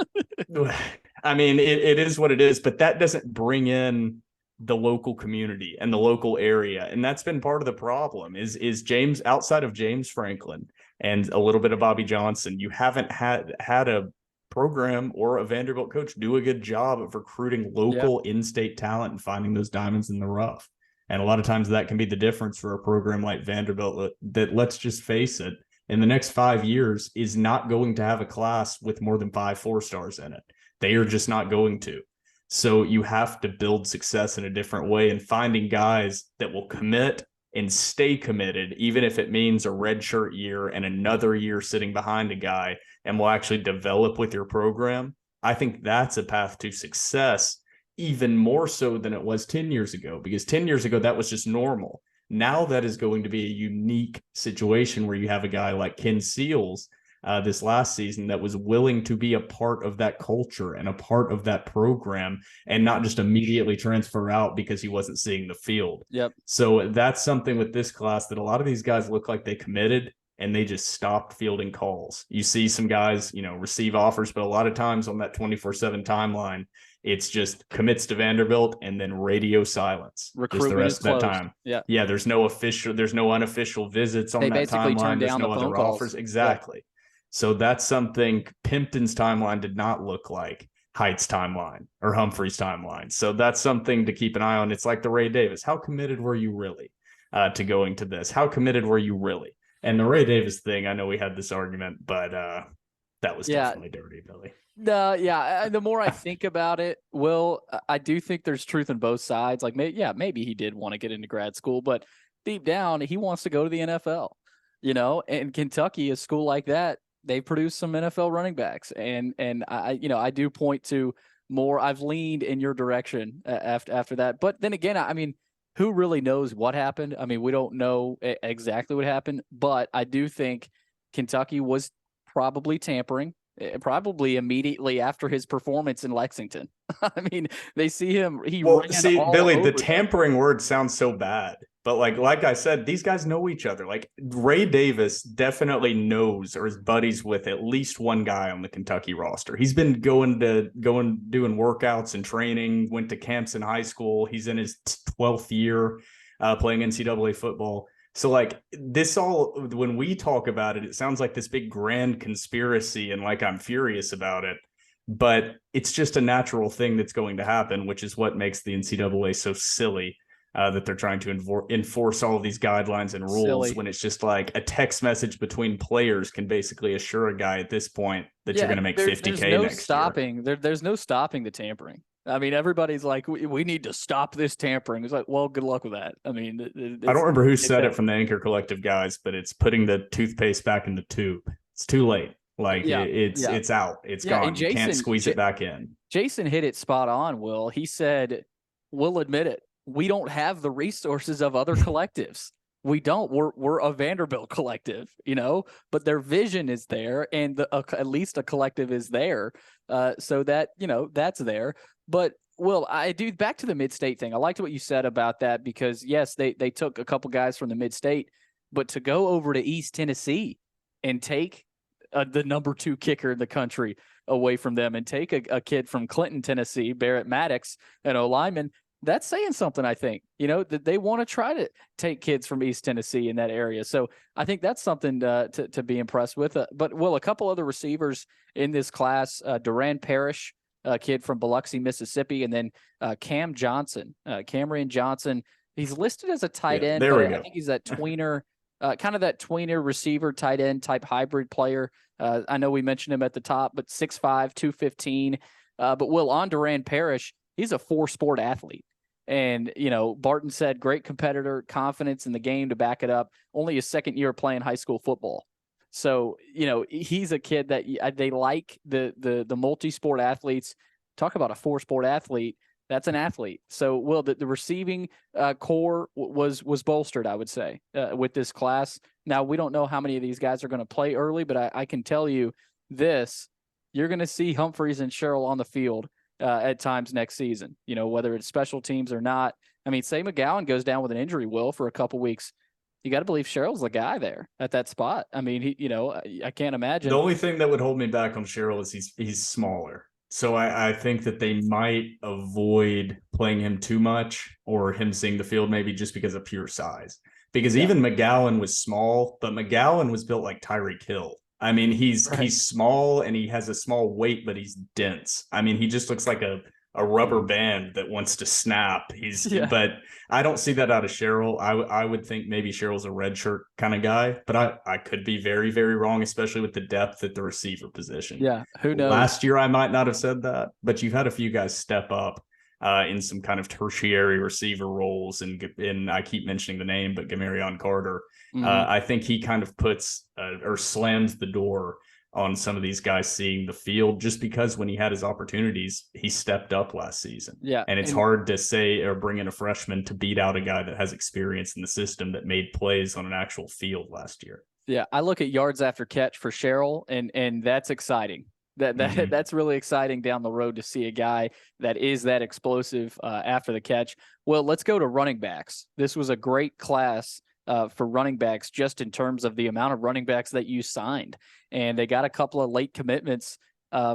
I mean, it is what it is, but that doesn't bring in the local community and the local area. And that's been part of the problem is James, outside of James Franklin and a little bit of Bobby Johnson, you haven't had a program or a Vanderbilt coach do a good job of recruiting local in-state talent and finding those diamonds in the rough. And a lot of times that can be the difference for a program like Vanderbilt that, let's just face it, in the next 5 years is not going to have a class with more than 5 4-stars in it. They are just not going to. So you have to build success in a different way and finding guys that will commit and stay committed, even if it means a redshirt year and another year sitting behind a guy and will actually develop with your program. I think that's a path to success even more so than it was 10 years ago, because 10 years ago, that was just normal. Now that is going to be a unique situation where you have a guy like Ken Seals this last season that was willing to be a part of that culture and a part of that program and not just immediately transfer out because he wasn't seeing the field. Yep. So that's something with this class that a lot of these guys look like they committed and they just stopped fielding calls. You see some guys, receive offers, but a lot of times on that 24/7 timeline, it's just commits to Vanderbilt and then radio silence. Recruitment just the rest is of that closed. time. Yeah. There's no unofficial visits on They that basically timeline. turned There's down no the other phone calls. offers. Exactly. Yeah. So that's something Pimpton's timeline did not look like Hight's timeline or Humphreys' timeline. So that's something to keep an eye on. It's like the Ray Davis. How committed were you really to going to this? How committed were you really? And the Ray Davis thing, I know we had this argument, but that was definitely dirty, Billy. The more I think about it, Will, I do think there's truth in both sides. Like, maybe he did want to get into grad school, but deep down, he wants to go to the NFL. And Kentucky, a school like that, they produce some NFL running backs, and I do point to more. I've leaned in your direction after that, but then again, I mean, who really knows what happened? I mean, we don't know exactly what happened, but I do think Kentucky was probably tampering, probably immediately after his performance in Lexington. I mean, they see him. Billy, the tampering word sounds so bad. But like I said, these guys know each other. Like Ray Davis definitely knows or is buddies with at least one guy on the Kentucky roster. He's been doing workouts and training, went to camps in high school. He's in his 12th year playing NCAA football. So when we talk about it, it sounds like this big grand conspiracy and like I'm furious about it. But it's just a natural thing that's going to happen, which is what makes the NCAA so silly. That they're trying to enforce all of these guidelines and rules when it's just like a text message between players can basically assure a guy at this point that you're going to make $50K next year. There's no stopping the tampering. I mean, everybody's like, we need to stop this tampering. It's like, well, good luck with that. I mean, I don't remember who said it from the Anchor Collective guys, but it's putting the toothpaste back in the tube. It's too late. It's out. It's gone. You can't squeeze it back in. Jason hit it spot on, Will. He said, we'll admit it. We don't have the resources of other collectives. We don't. We're a Vanderbilt collective, but their vision is there, and at least a collective is there, so that that's there. But Will, I do back to the mid-state thing. I liked what you said about that because yes, they took a couple guys from the mid-state, but to go over to East Tennessee and take the number 2 kicker in the country away from them, and take a kid from Clinton, Tennessee, Barrett Maddox, an O-lineman. That's saying something, I think, that they want to try to take kids from East Tennessee in that area. So I think that's something to be impressed with. But, Will, a couple other receivers in this class, Parish, a kid from Biloxi, Mississippi, and then Ka'Morreun Johnson. He's listed as a tight end. There we go. I think he's that tweener, kind of that tweener receiver, tight end type hybrid player. I know we mentioned him at the top, but 6'5", 215. But, Will, on Parish, he's a 4-sport athlete. And, Barton said, great competitor, confidence in the game to back it up. Only his second year playing high school football. So, he's a kid that they like the multi-sport athletes. Talk about a 4-sport athlete. That's an athlete. So, Will, the receiving core was bolstered, I would say, with this class. Now, we don't know how many of these guys are going to play early, but I can tell you this. You're going to see Humphreys and Sherrill on the field at times next season, whether it's special teams or not. I mean, say McGowan goes down with an injury, Will, for a couple weeks. You got to believe Sherrill's the guy there at that spot. I mean, I can't imagine. The only thing that would hold me back on Sherrill is he's smaller. So I think that they might avoid playing him too much or him seeing the field maybe just because of pure size. Because even McGowan was small, but McGowan was built like Tyreek Hill. I mean, he's small and he has a small weight, but he's dense. I mean, he just looks like a rubber band that wants to snap. But I don't see that out of Sherrill. I would think maybe Sherrill's a redshirt kind of guy, but I could be very, very wrong, especially with the depth at the receiver position. Yeah, who knows? Last year I might not have said that, but you've had a few guys step up in some kind of tertiary receiver roles, and I keep mentioning the name, but Ka'Morreun Carter. I think he kind of puts or slams the door on some of these guys seeing the field, just because when he had his opportunities, he stepped up last season. Yeah. And it's hard to say or bring in a freshman to beat out a guy that has experience in the system that made plays on an actual field last year. Yeah, I look at yards after catch for Sherrill, and that's exciting. That's really exciting down the road to see a guy that is that explosive after the catch. Well, let's go to running backs. This was a great class for running backs, just in terms of the amount of running backs that you signed. And they got a couple of late commitments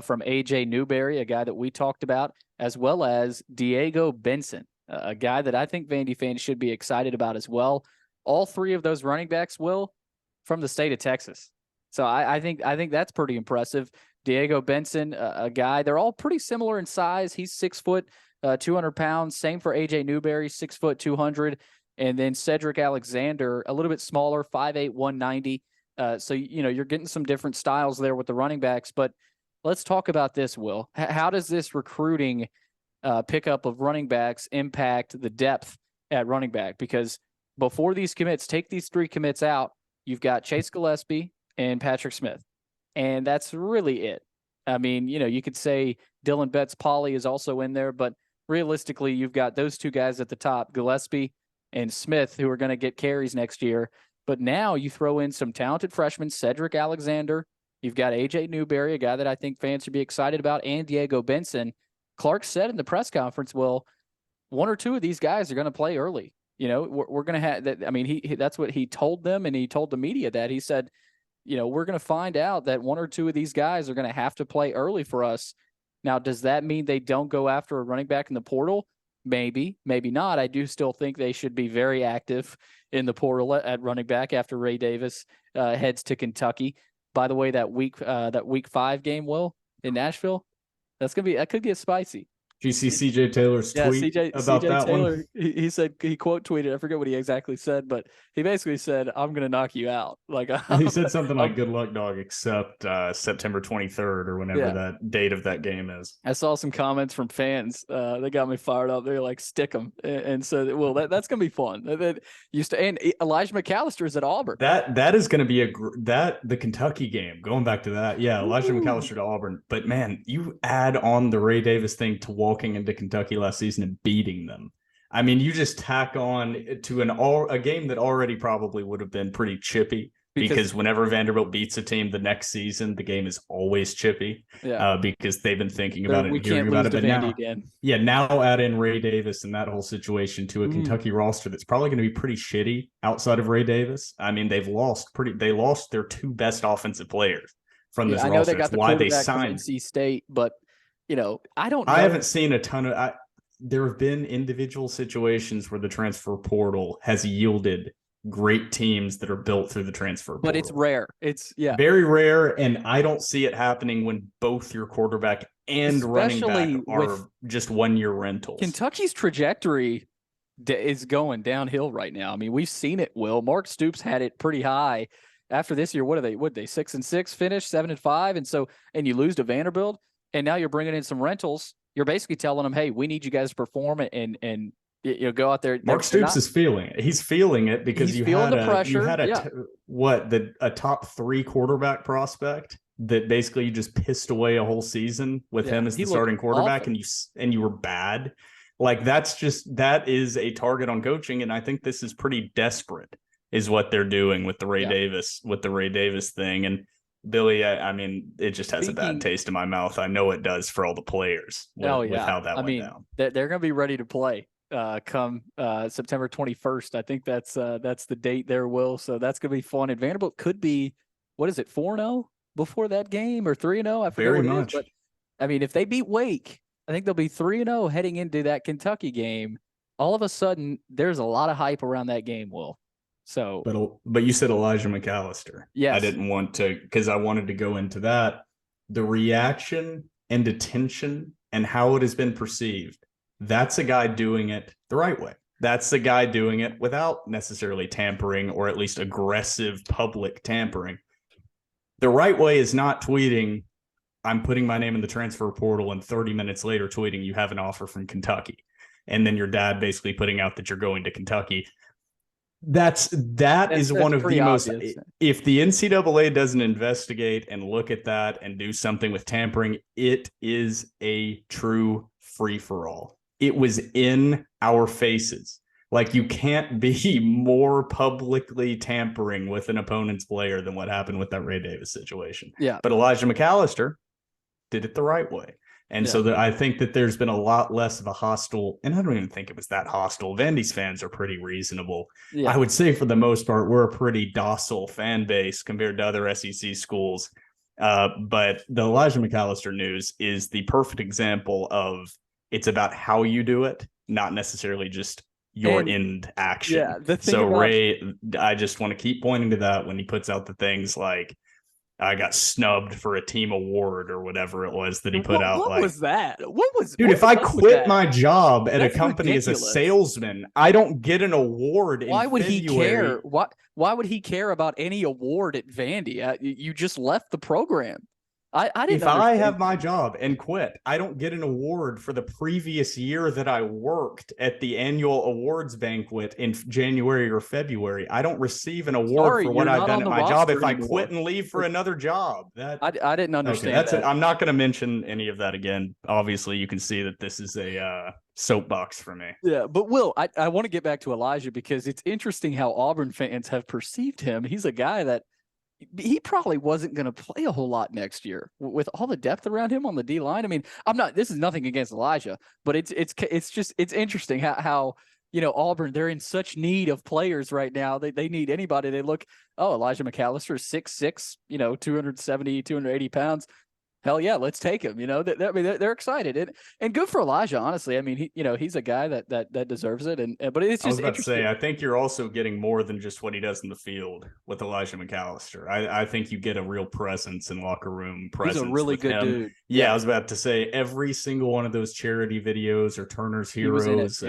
from A.J. Newberry, a guy that we talked about, as well as Diego Benson, a guy that I think Vandy fans should be excited about as well. All three of those running backs, Will, from the state of Texas. So I think that's pretty impressive. Diego Benson, a guy, they're all pretty similar in size. He's 6 foot, 200 pounds. Same for A.J. Newberry, 6 foot, 200. And then Cedric Alexander, a little bit smaller, 5'8", 190. So, you're getting some different styles there with the running backs. But let's talk about this, Will. How does this recruiting pickup of running backs impact the depth at running back? Because before these commits, take these 3 commits out, you've got Chase Gillespie and Patrick Smith. And that's really it. I mean, you could say Dylan Betts-Polly is also in there, but realistically, you've got those 2 guys at the top, Gillespie and Smith, who are going to get carries next year. But now you throw in some talented freshmen, Cedric Alexander. You've got A.J. Newberry, a guy that I think fans should be excited about, and Diego Benson. Clark said in the press conference, well, 1 or 2 of these guys are going to play early. We're going to have that. I mean, that's what he told them, and he told the media that. He said, we're going to find out that 1 or 2 of these guys are going to have to play early for us. Now, does that mean they don't go after a running back in the portal? Maybe, maybe not. I do still think they should be very active in the portal at running back after Ray Davis heads to Kentucky. By the way, that week 5 game, Will, in Nashville, that could get spicy. Did you see CJ Taylor's tweet about that Taylor, one? He said, he quote tweeted, I forget what he exactly said, but he basically said, "I'm going to knock you out." Like he said something like, "Good luck, dog," except September 23rd or whenever that date of that game is. I saw some comments from fans. They got me fired up. They're like, "Stick them," and so, well, that's going to be fun. That used to, and Elijah McAllister is at Auburn. That is going to be the Kentucky game. Going back to that, Elijah McAllister to Auburn. But man, you add on the Ray Davis thing to walking into Kentucky last season and beating them. I mean, you just tack on to a game that already probably would have been pretty chippy, because whenever Vanderbilt beats a team the next season, the game is always chippy. Because they've been thinking about it and hearing about it. But now, now add in Ray Davis and that whole situation to a Kentucky roster that's probably going to be pretty shitty outside of Ray Davis. I mean, they lost their 2 best offensive players from this roster. I know they got the quarterback they signed from NC State, but I don't know. I haven't seen a ton of there have been individual situations where the transfer portal has yielded great teams that are built through the transfer portal. But it's rare. It's very rare, and I don't see it happening when both your quarterback and running back are just 1-year rentals. Kentucky's trajectory is going downhill right now. I mean, we've seen it, Will. Mark Stoops had it pretty high. After this year, what are they? 6-6 finish, 7-5, and you lose to Vanderbilt. And now you're bringing in some rentals. You're basically telling them, "Hey, we need you guys to perform it and go out there." Mark Stoops is feeling it. He's feeling it because you had a top 3 quarterback prospect that basically you just pissed away a whole season with him as the starting quarterback, awful. and you were bad. Like that is a target on coaching, and I think this is pretty desperate, is what they're doing with the Ray Davis thing. And Billy, I mean, it just has a bad taste in my mouth. I know it does for all the players with how that went down. They're going to be ready to play come September 21st. I think that's the date there, Will. So that's going to be fun. And Vanderbilt could be, 4-0 before that game or 3-0? I forget Very what it much. is, but I mean, if they beat Wake, I think they'll be 3-0 heading into that Kentucky game. All of a sudden, there's a lot of hype around that game, Will. So, but you said Elijah McAllister. Yes. I didn't want to, because I wanted to go into that. The reaction and attention and how it has been perceived. That's a guy doing it the right way. That's the guy doing it without necessarily tampering, or at least aggressive public tampering. The right way is not tweeting, "I'm putting my name in the transfer portal," and 30 minutes later tweeting, "You have an offer from Kentucky." And then your dad basically putting out that you're going to Kentucky. that is one of pretty the most. obvious. If the NCAA doesn't investigate and look at that and do something with tampering, it is a true free for all. It was in our faces. Like, you can't be more publicly tampering with an opponent's player than what happened with that Ray Davis situation. Yeah. But Elijah McAllister did it the right way. And so I think that there's been a lot less of a hostile, and I don't even think it was that hostile. Vandy's fans are pretty reasonable. Yeah. I would say for the most part, we're a pretty docile fan base compared to other SEC schools. But the Elijah McAllister news is the perfect example of it's about how you do it, not necessarily just your end action. Yeah. The thing so about Ray, I just want to keep pointing to that when he puts out the things like, I got snubbed for a team award or whatever it was that he put out. What was that? Dude, if I quit my job at a company ridiculous. as a salesman, I don't get an award. Why would he care? Why would he care about any award at Vandy? You just left the program. I didn't. If I have my job and quit, I don't get an award for the previous year that I worked at the annual awards banquet in January or February. I don't receive an award for what I've done at my job if I quit and leave for another job. I didn't understand. Okay, that's it. I'm not going to mention any of that again. Obviously, you can see that this is a soapbox for me. Yeah, but Will, I want to get back to Elijah because it's interesting how Auburn fans have perceived him. He's a guy that he probably wasn't going to play a whole lot next year with all the depth around him on the D line. I mean, this is nothing against Elijah, but it's interesting how Auburn, they're in such need of players right now. They need anybody. They look, Elijah McAllister is 6'6", 270, 280 pounds. Hell yeah, let's take him. They're excited and good for Elijah. Honestly, I mean, he's a guy that deserves it. But it's just. I was about to say, I think you're also getting more than just what he does in the field with Elijah McAllister. I think you get a real presence in locker room presence. He's a really good dude. Yeah, I was about to say every single one of those charity videos or Turner's Heroes.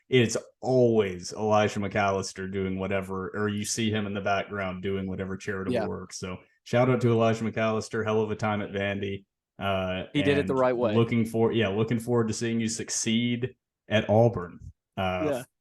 It's always Elijah McAllister doing whatever, or you see him in the background doing whatever charitable work. So shout out to Elijah McAllister. Hell of a time at Vandy. He did it the right way. Looking forward to seeing you succeed at Auburn.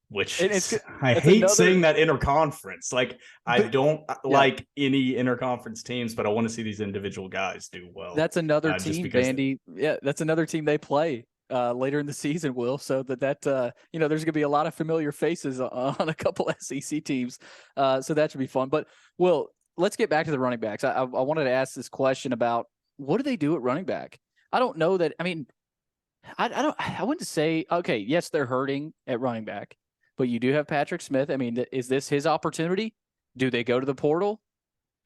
Which I hate saying that interconference. Like, I don't like any interconference teams, but I want to see these individual guys do well. That's another team, Vandy. That's another team they play later in the season, Will. So that there's going to be a lot of familiar faces on a couple SEC teams. So that should be fun. But Will, let's get back to the running backs. I wanted to ask this question about, what do they do at running back? I don't know that. I mean, I wouldn't say, okay, yes, they're hurting at running back, but you do have Patrick Smith. I mean, is this his opportunity? Do they go to the portal?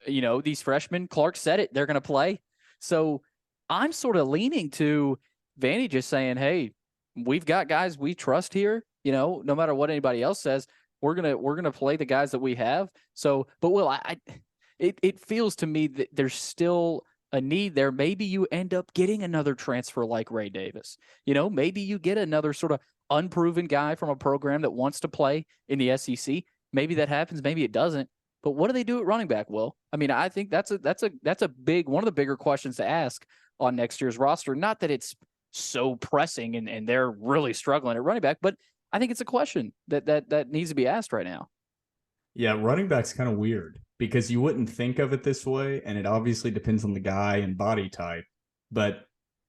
These freshmen, Clark said it, they're going to play. So I'm sort of leaning to Vandy just saying, hey, we've got guys we trust here. No matter what anybody else says, we're going to play the guys that we have. So, but Will, it feels to me that there's still a need there. Maybe you end up getting another transfer like Ray Davis. Maybe you get another sort of unproven guy from a program that wants to play in the SEC. Maybe that happens. Maybe it doesn't. But what do they do at running back, Will? I mean, I think that's a big one of the bigger questions to ask on next year's roster. Not that it's so pressing and they're really struggling at running back, but I think it's a question that needs to be asked right now. Yeah, running back's kind of weird because you wouldn't think of it this way, and it obviously depends on the guy and body type. But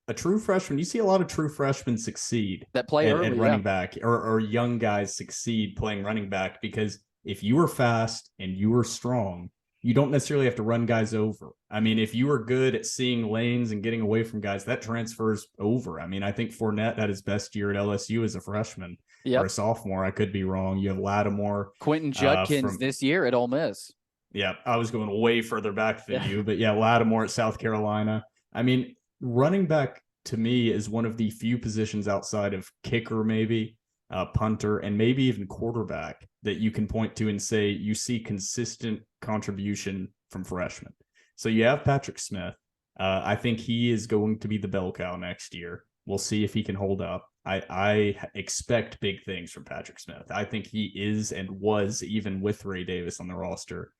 a true freshman, you see a lot of true freshmen succeed that play at running back, or young guys succeed playing running back, because if you are fast and you are strong, you don't necessarily have to run guys over. I mean, if you are good at seeing lanes and getting away from guys, that transfers over. I mean, I think Fournette had his best year at LSU as a freshman or a sophomore. I could be wrong. You have Lattimore. Quentin Judkins this year at Ole Miss. Yeah, I was going way further back than you, but Lattimore at South Carolina. I mean, running back to me is one of the few positions outside of kicker, maybe punter, and maybe even quarterback that you can point to and say you see consistent contribution from freshmen. So you have Patrick Smith. I think he is going to be the bell cow next year. We'll see if he can hold up. I expect big things from Patrick Smith. I think he is and was, even with Ray Davis on the roster,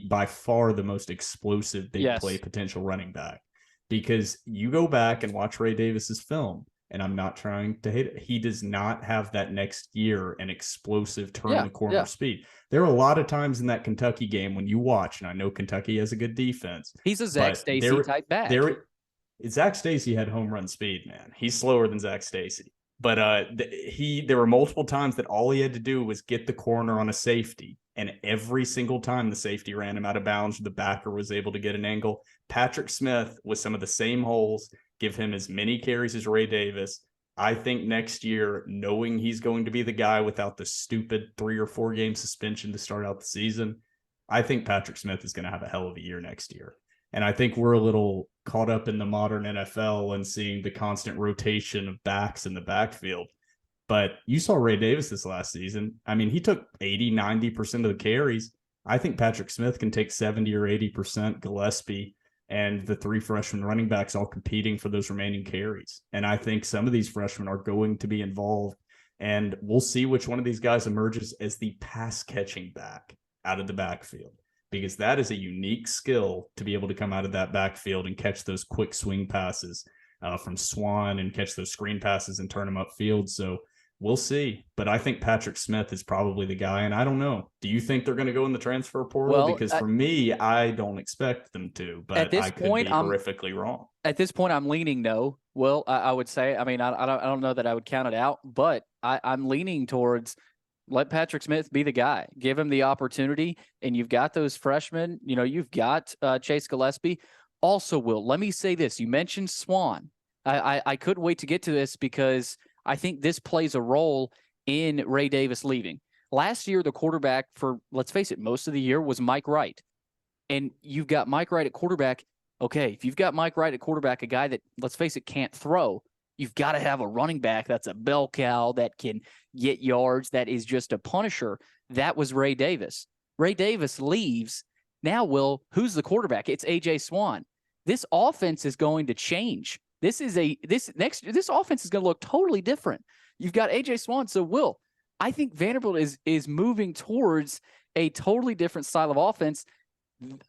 by far the most explosive big play potential running back. Because you go back and watch Ray Davis's film, and I'm not trying to hate it, he does not have that next year an explosive turn the corner speed. There are a lot of times in that Kentucky game when you watch, and I know Kentucky has a good defense. He's a Zach Stacy type back. Zach Stacy had home run speed, man. He's slower than Zach Stacy. But there were multiple times that all he had to do was get the corner on a safety. And every single time the safety ran him out of bounds, the backer was able to get an angle. Patrick Smith with some of the same holes, give him as many carries as Ray Davis. I think next year, knowing he's going to be the guy without the stupid 3 or 4 game suspension to start out the season, I think Patrick Smith is going to have a hell of a year next year. And I think we're a little caught up in the modern NFL and seeing the constant rotation of backs in the backfield. But you saw Ray Davis this last season. I mean, he took 80, 90% of the carries. I think Patrick Smith can take 70 or 80%, Gillespie and the 3 freshman running backs all competing for those remaining carries. And I think some of these freshmen are going to be involved. And we'll see which one of these guys emerges as the pass catching back out of the backfield, because that is a unique skill to be able to come out of that backfield and catch those quick swing passes from Swan and catch those screen passes and turn them upfield. So we'll see. But I think Patrick Smith is probably the guy. And I don't know. Do you think they're going to go in the transfer portal? Well, because for me, I don't expect them to. But I could be horrifically wrong. At this point, I'm leaning no. Well, I would say, I mean, I don't know that I would count it out, but I'm leaning towards let Patrick Smith be the guy. Give him the opportunity. And you've got those freshmen. You know, you've got Chase Gillespie. Also, Will, let me say this. You mentioned Swan. I couldn't wait to get to this because I think this plays a role in Ray Davis leaving. Last year, the quarterback for, let's face it, most of the year was Mike Wright. And you've got Mike Wright at quarterback. Okay, if you've got Mike Wright at quarterback, a guy that, let's face it, can't throw, you've got to have a running back that's a bell cow that can get yards, that is just a punisher. That was Ray Davis. Ray Davis leaves. Now, Will, who's the quarterback? It's A.J. Swan. This offense is going to change. This offense is going to look totally different. You've got A.J. Swan. So, Will, I think Vanderbilt is moving towards a totally different style of offense.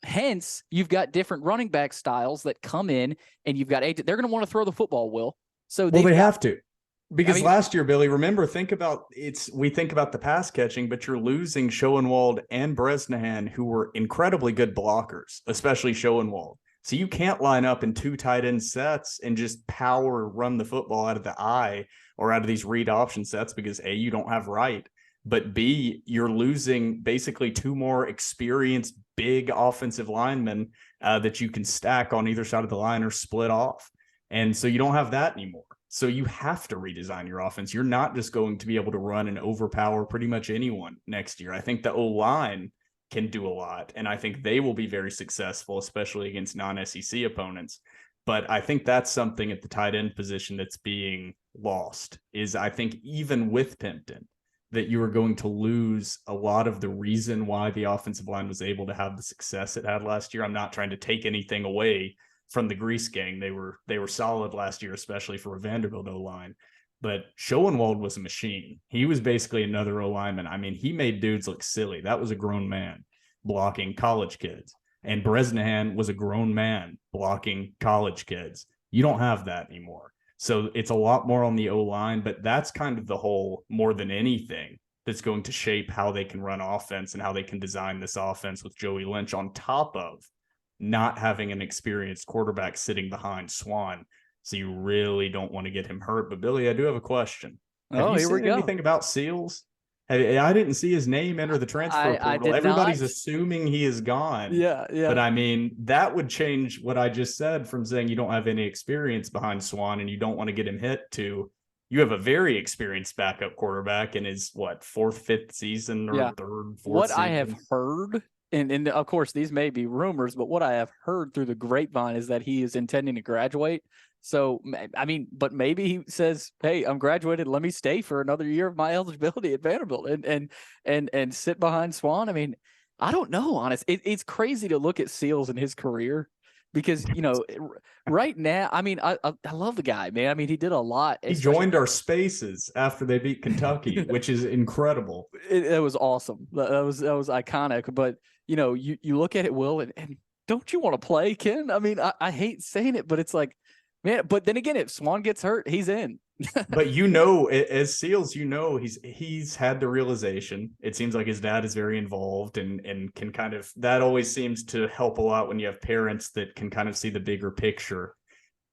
Hence, you've got different running back styles that come in, and you've got AJ. They're going to want to throw the football, Will. So they have to. Because last year, Billy, remember, we think about the pass catching, but you're losing Schoenwald and Bresnahan, who were incredibly good blockers, especially Schoenwald. So you can't line up in 2 tight end sets and just power run the football out of the eye or out of these read option sets because A, you don't have Wright, but B, you're losing basically 2 more experienced big offensive linemen that you can stack on either side of the line or split off. And so you don't have that anymore. So you have to redesign your offense. You're not just going to be able to run and overpower pretty much anyone next year. I think the O-line can do a lot, and I think they will be very successful, especially against non-SEC opponents. But I think that's something at the tight end position that's being lost, is I think even with Pimpton, that you are going to lose a lot of the reason why the offensive line was able to have the success it had last year. I'm not trying to take anything away from the Grease gang. They were solid last year, especially for a Vanderbilt O-line. But Schoenwald was a machine. He was basically another O-lineman. I mean, he made dudes look silly. That was a grown man blocking college kids. And Bresnahan was a grown man blocking college kids. You don't have that anymore. So it's a lot more on the O-line, but that's kind of the whole, more than anything, that's going to shape how they can run offense and how they can design this offense with Joey Lynch, on top of not having an experienced quarterback sitting behind Swan. So you really don't want to get him hurt. But Billy, I do have a question. Have you seen anything about Seals? I didn't see his name enter the transfer portal. Everybody's assuming he is gone. Yeah. But I mean, that would change what I just said from saying you don't have any experience behind Swan and you don't want to get him hit to you have a very experienced backup quarterback in his, 4th, 5th season or 3rd, 4th What season. I have heard, and of course these may be rumors, but what I have heard through the grapevine is that he is intending to graduate. So, I mean, but maybe he says, hey, I'm graduated. Let me stay for another year of my eligibility at Vanderbilt and sit behind Swan. I mean, I don't know, honest. It's crazy to look at Seals in his career because, you know, right now, I mean, I love the guy, man. I mean, he did a lot. He joined our spaces after they beat Kentucky, which is incredible. It was awesome. That was iconic. But, you know, you look at it, Will, and don't you want to play, Ken? I mean, I hate saying it, but it's like, man, but then again, if Swan gets hurt, he's in. But as Seals, he's had the realization. It seems like his dad is very involved and can kind of, that always seems to help a lot when you have parents that can kind of see the bigger picture.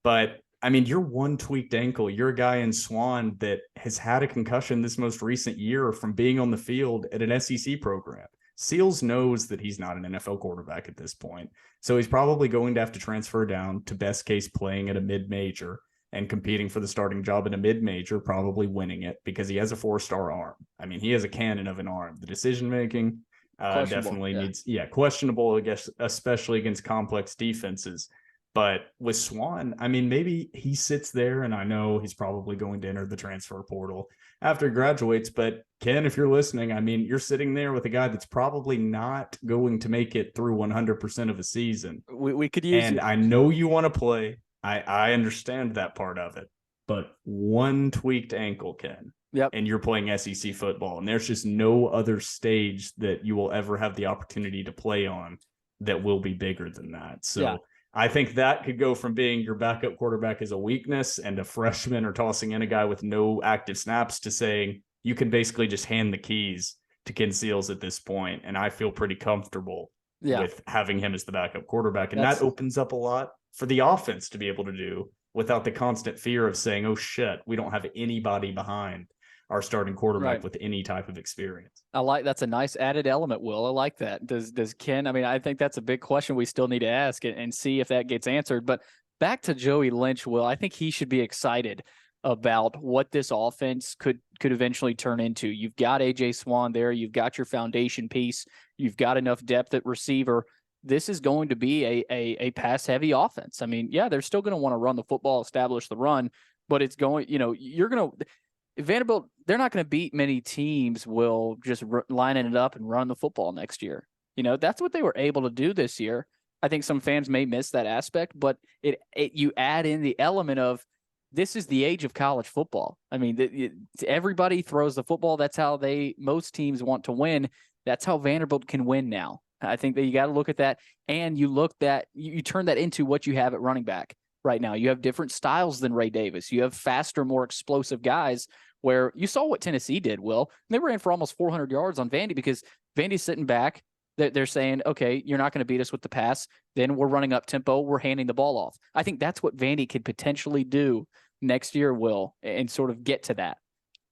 But I mean, you're one tweaked ankle. You're a guy in Swan that has had a concussion this most recent year from being on the field at an SEC program. Seals knows that he's not an NFL quarterback at this point. So he's probably going to have to transfer down to best case playing at a mid-major and competing for the starting job in a mid-major, probably winning it because he has a 4-star arm. I mean, he has a cannon of an arm. The decision-making definitely needs, questionable, I guess, especially against complex defenses. But with Swan, I mean, maybe he sits there, and I know he's probably going to enter the transfer portal after he graduates. But Ken, if you're listening, I mean, you're sitting there with a guy that's probably not going to make it through 100% of a season. We could use and I know you want to play. I understand that part of it. But one tweaked ankle, Ken. Yep. And you're playing SEC football, and there's just no other stage that you will ever have the opportunity to play on that will be bigger than that. So I think that could go from being your backup quarterback as a weakness and a freshman or tossing in a guy with no active snaps to saying you can basically just hand the keys to Ken Seals at this point. And I feel pretty comfortable with having him as the backup quarterback. And that opens up a lot for the offense to be able to do without the constant fear of saying, oh shit, we don't have anybody behind our starting quarterback with any type of experience. That's a nice added element, Will. I like that. Does Ken, I mean, I think that's a big question we still need to ask and see if that gets answered. But back to Joey Lynch, Will, I think he should be excited about what this offense could eventually turn into. You've got AJ Swan there. You've got your foundation piece. You've got enough depth at receiver. This is going to be a pass-heavy offense. I mean, they're still going to want to run the football, establish the run, but it's going, you're going to – Vanderbilt, they're not going to beat many teams, Will, just lining it up and run the football next year. That's what they were able to do this year. I think some fans may miss that aspect, but you add in the element of this is the age of college football. I mean, everybody throws the football. That's how most teams want to win. That's how Vanderbilt can win now. I think that you got to look at that, and you turn that into what you have at running back right now. You have different styles than Ray Davis. You have faster, more explosive guys. Where you saw what Tennessee did, Will. They ran for almost 400 yards on Vandy because Vandy's sitting back. They're saying, okay, you're not going to beat us with the pass. Then we're running up tempo. We're handing the ball off. I think that's what Vandy could potentially do next year, Will, and sort of get to that.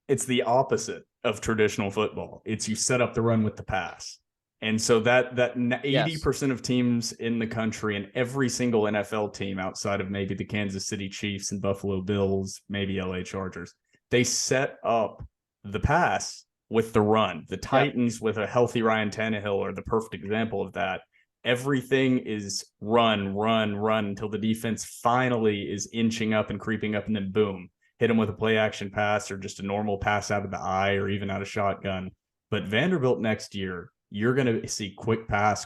It's the opposite of traditional football. It's you set up the run with the pass. And so that 80% of teams in the country and every single NFL team outside of maybe the Kansas City Chiefs and Buffalo Bills, maybe LA Chargers, they set up the pass with the run. The Titans with a healthy Ryan Tannehill are the perfect example of that. Everything is run until the defense finally is inching up and creeping up, and then boom, hit them with a play action pass or just a normal pass out of the eye or even out of shotgun. But Vanderbilt next year, you're going to see quick pass,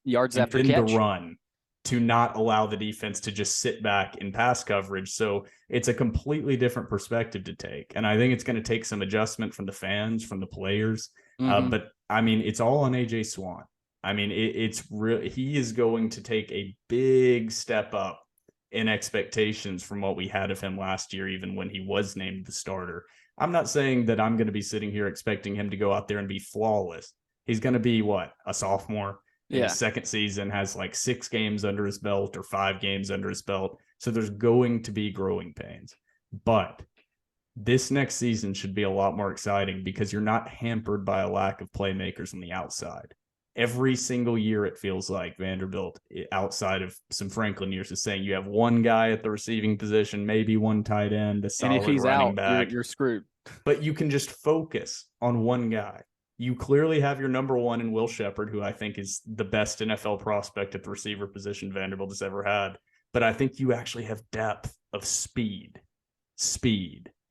yards and after then catch. The run to not allow the defense to just sit back in pass coverage. So it's a completely different perspective to take. And I think it's going to take some adjustment from the fans, from the players. But I mean, it's all on AJ Swan. I mean, it's real. He is going to take a big step up in expectations from what we had of him last year, even when he was named the starter. I'm not saying that I'm going to be sitting here expecting him to go out there and be flawless. He's going to be a sophomore in his second season, has like 6 games under his belt or 5 games under his belt. So there's going to be growing pains. But this next season should be a lot more exciting because you're not hampered by a lack of playmakers on the outside. Every single year, it feels like Vanderbilt, outside of some Franklin years, is saying you have one guy at the receiving position, maybe one tight end, a solid and if he's running out, back. You're screwed. But you can just focus on one guy. You clearly have your number one in Will Shepherd, who I think is the best NFL prospect at the receiver position Vanderbilt has ever had. But I think you actually have depth of speed.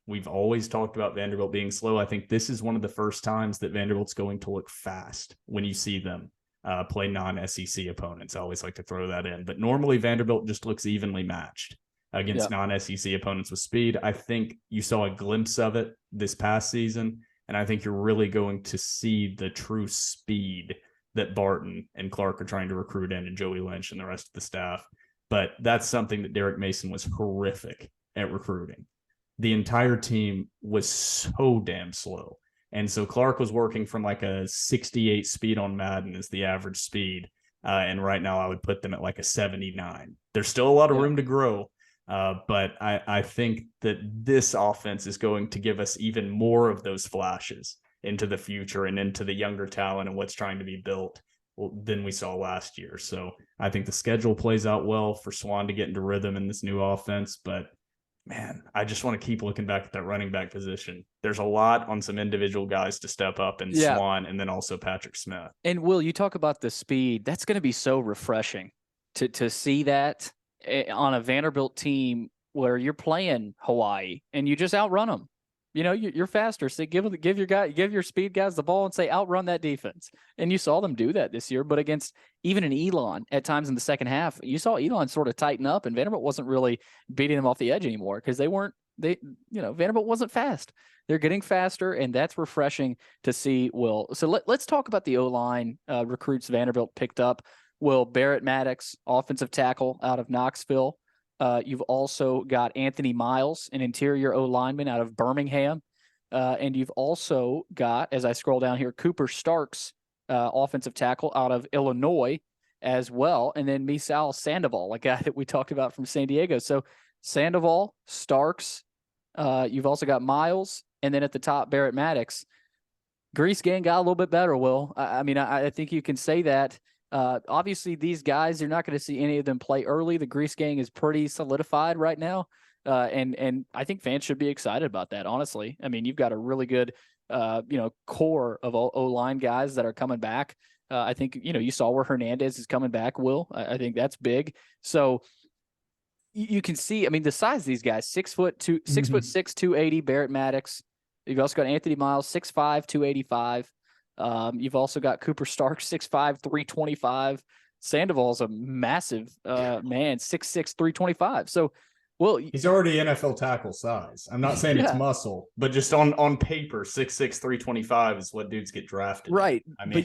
We've always talked about Vanderbilt being slow. I think this is one of the first times that Vanderbilt's going to look fast when you see them play non-SEC opponents. I always like to throw that in. But normally Vanderbilt just looks evenly matched against non-SEC opponents with speed. I think you saw a glimpse of it this past season. And I think you're really going to see the true speed that Barton and Clark are trying to recruit in, and Joey Lynch and the rest of the staff. But that's something that Derek Mason was horrific at recruiting. The entire team was so damn slow. And so Clark was working from like a 68 speed on Madden as the average speed. And right now I would put them at like a 79. There's still a lot of room to grow. But I think that this offense is going to give us even more of those flashes into the future and into the younger talent and what's trying to be built than we saw last year. So I think the schedule plays out well for Swan to get into rhythm in this new offense. But man, I just want to keep looking back at that running back position. There's a lot on some individual guys to step up in Swan and then also Patrick Smith. And Will, you talk about the speed. That's going to be so refreshing to see that on a Vanderbilt team where you're playing Hawaii and you just outrun them. You know, you're faster. So give your speed guys the ball and say, outrun that defense. And you saw them do that this year, but against even an Elon at times in the second half, you saw Elon sort of tighten up and Vanderbilt wasn't really beating them off the edge anymore because Vanderbilt wasn't fast. They're getting faster, and that's refreshing to see, Will. So let's talk about the O-line recruits Vanderbilt picked up. Will, Barrett Maddox, offensive tackle out of Knoxville. You've also got Anthony Miles, an interior O-lineman out of Birmingham. And you've also got, as I scroll down here, Cooper Starks, offensive tackle out of Illinois as well. And then Misal Sandoval, a guy that we talked about from San Diego. So Sandoval, Starks, you've also got Miles, and then at the top, Barrett Maddox. Grease Gang got a little bit better, Will. I think you can say that. Obviously, these guys, you're not going to see any of them play early. The Grease Gang is pretty solidified right now. And I think fans should be excited about that, honestly. I mean, you've got a really good, core of O-line guys that are coming back. I think, you saw where Hernandez is coming back, Will. I think that's big. So you can see, the size of these guys, 6'6", 280, Barrett Maddox. You've also got Anthony Miles, 6'5", 285. You've also got Cooper Stark, 6'5", 325. Sandoval's a massive man, 6'6", 325. So, well, he's already NFL tackle size. I'm not saying it's muscle, but just on paper, 6'6", 325 is what dudes get drafted. Right. But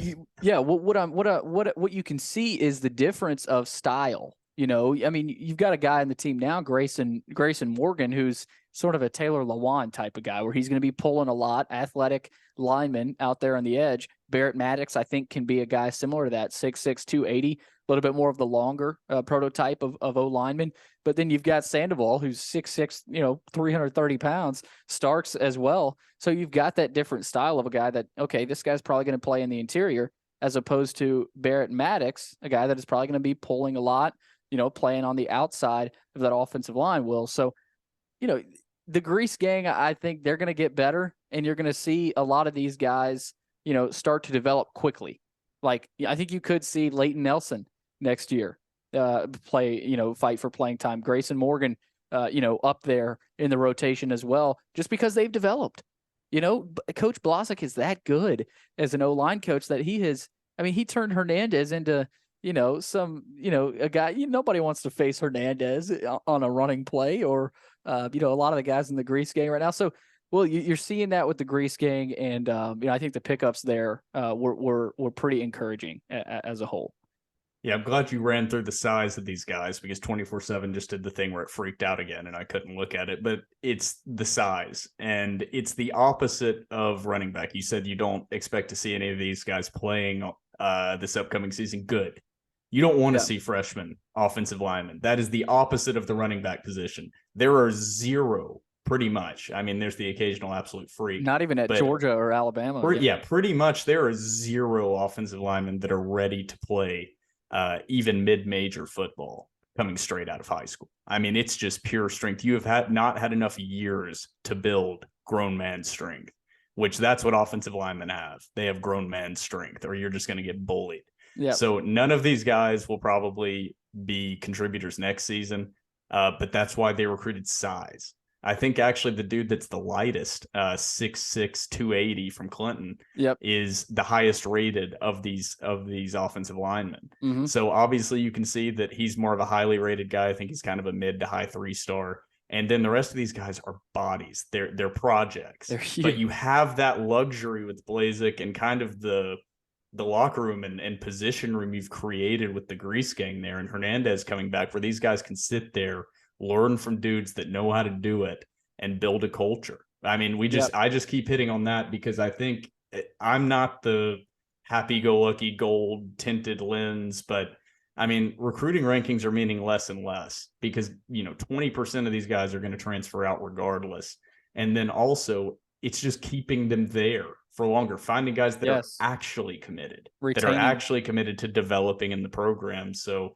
what you can see is the difference of style. You've got a guy in the team now, Grayson Morgan, who's sort of a Taylor Lewan type of guy where he's going to be pulling a lot, athletic lineman out there on the edge. Barrett Maddox, I think, can be a guy similar to that, 6'6", 280, a little bit more of the longer prototype of O-lineman. But then you've got Sandoval, who's 6'6", 330 pounds, Starks as well. So you've got that different style of a guy that, okay, this guy's probably going to play in the interior, as opposed to Barrett Maddox, a guy that is probably going to be pulling a lot, playing on the outside of that offensive line, Will. So, the Grease Gang, I think they're going to get better, and you're going to see a lot of these guys, start to develop quickly. Like, I think you could see Leighton Nelson next year fight for playing time. Grayson Morgan, up there in the rotation as well, just because they've developed. Coach Blazek is that good as an O-line coach that he turned Hernandez into a guy, nobody wants to face Hernandez on a running play or, a lot of the guys in the Grease Gang right now. So, well, you're seeing that with the Grease Gang. And, I think the pickups there were pretty encouraging as a whole. Yeah, I'm glad you ran through the size of these guys because 24/7 just did the thing where it freaked out again and I couldn't look at it. But it's the size, and it's the opposite of running back. You said you don't expect to see any of these guys playing this upcoming season. Good. You don't want to see freshmen offensive linemen. That is the opposite of the running back position. There are zero, pretty much. There's the occasional absolute freak. Not even at Georgia or Alabama. Pretty much there are zero offensive linemen that are ready to play even mid-major football coming straight out of high school. It's just pure strength. You have not had enough years to build grown man strength, which that's what offensive linemen have. They have grown man strength, or you're just going to get bullied. Yep. So none of these guys will probably be contributors next season, but that's why they recruited size. I think actually the dude that's the lightest, 6'6", 280 from Clinton, is the highest rated of these offensive linemen. Mm-hmm. So obviously you can see that he's more of a highly rated guy. I think he's kind of a mid to high 3-star. And then the rest of these guys are bodies. They're projects. But you have that luxury with Blazek and kind of the locker room and position room you've created with the Grease Gang there and Hernandez coming back, where these guys can sit there, learn from dudes that know how to do it, and build a culture. I mean, I just keep hitting on that because I think I'm not the happy-go-lucky gold tinted lens, but I mean, recruiting rankings are meaning less and less because, 20% of these guys are going to transfer out regardless. And then also it's just keeping them there for longer, finding guys that are actually committed, that are actually committed to developing in the program. So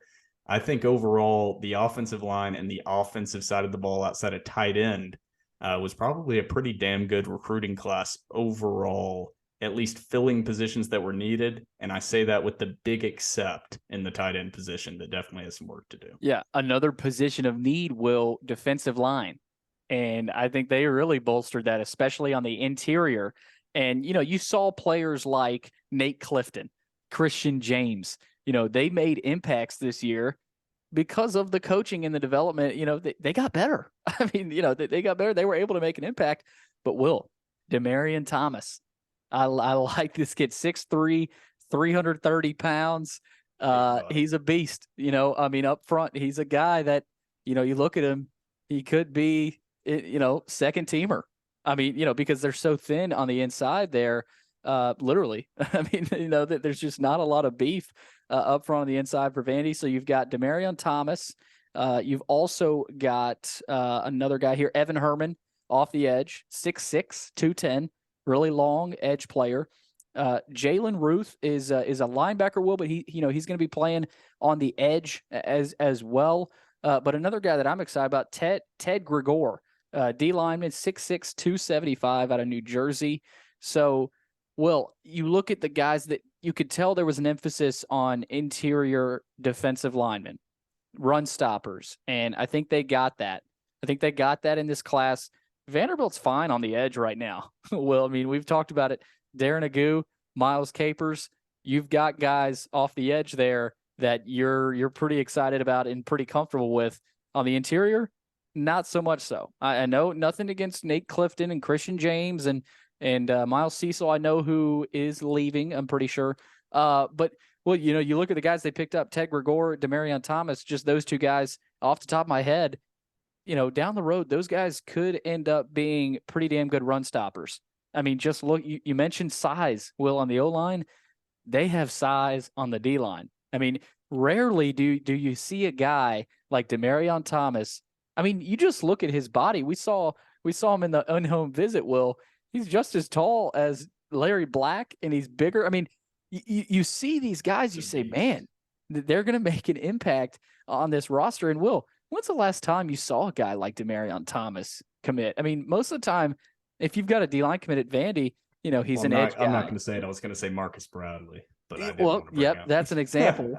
I think overall the offensive line and the offensive side of the ball outside of tight end was probably a pretty damn good recruiting class overall, at least filling positions that were needed. And I say that with the big except in the tight end position that definitely has some work to do. Yeah. Another position of need, Will, defensive line. And I think they really bolstered that, especially on the interior. And, you saw players like Nate Clifton, Christian James, they made impacts this year because of the coaching and the development. They got better. I mean, they got better. They were able to make an impact. But Will, Demarion Thomas, I like this kid, 6'3", 330 pounds. He's a beast, up front, he's a guy that, you look at him, he could be, second teamer. I mean, because they're so thin on the inside there, literally. I mean, that there's just not a lot of beef up front on the inside for Vandy. So you've got Demarion Thomas. You've also got another guy here, Evan Herman, off the edge, 6'6", 210. Really long edge player. Jalen Ruth is a linebacker, Will, but he's going to be playing on the edge as well. But another guy that I'm excited about, Ted Gregor, D lineman, 6'6", 275 out of New Jersey. So, Will, you look at the guys that you could tell there was an emphasis on interior defensive linemen, run stoppers, and I think they got that. I think they got that in this class. Vanderbilt's fine on the edge right now. Well, I mean, we've talked about it. Darren Agu, Miles Capers, you've got guys off the edge there that you're pretty excited about and pretty comfortable with. On the interior, not so much so. I know nothing against Nate Clifton and Christian James and Miles Cecil. I know who is leaving, I'm pretty sure. But, well, you look at the guys they picked up, Ted Gregor, Demarion Thomas, just those two guys off the top of my head. Down the road, those guys could end up being pretty damn good run stoppers. I mean, just look, you mentioned size, Will, on the O-line. They have size on the D-line. I mean, rarely do you see a guy like Demarion Thomas. I mean, you just look at his body. We saw him in the in-home visit, Will. He's just as tall as Larry Black, and he's bigger. I mean, you see these guys, you say, man, they're going to make an impact on this roster. And, Will, when's the last time you saw a guy like Demarion Thomas commit? I mean, most of the time, if you've got a D-line commit at Vandy, he's an edge guy. I'm not going to say it. I was going to say Marcus Bradley, but I didn't that's an example,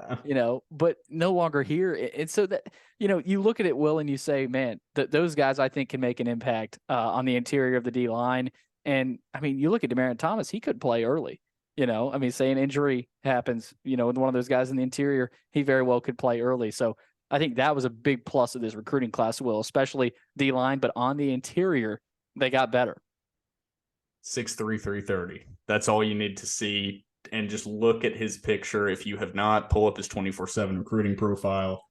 but no longer here. And so that, you look at it, Will, and you say, man, those guys I think can make an impact on the interior of the D-line. And, I mean, you look at Demarion Thomas, he could play early. I mean, say an injury happens, with one of those guys in the interior, he very well could play early. So I think that was a big plus of this recruiting class, Will, especially D-line, but on the interior, they got better. 6'3", 330. That's all you need to see. And just look at his picture. If you have not, pull up his 24/7 recruiting profile.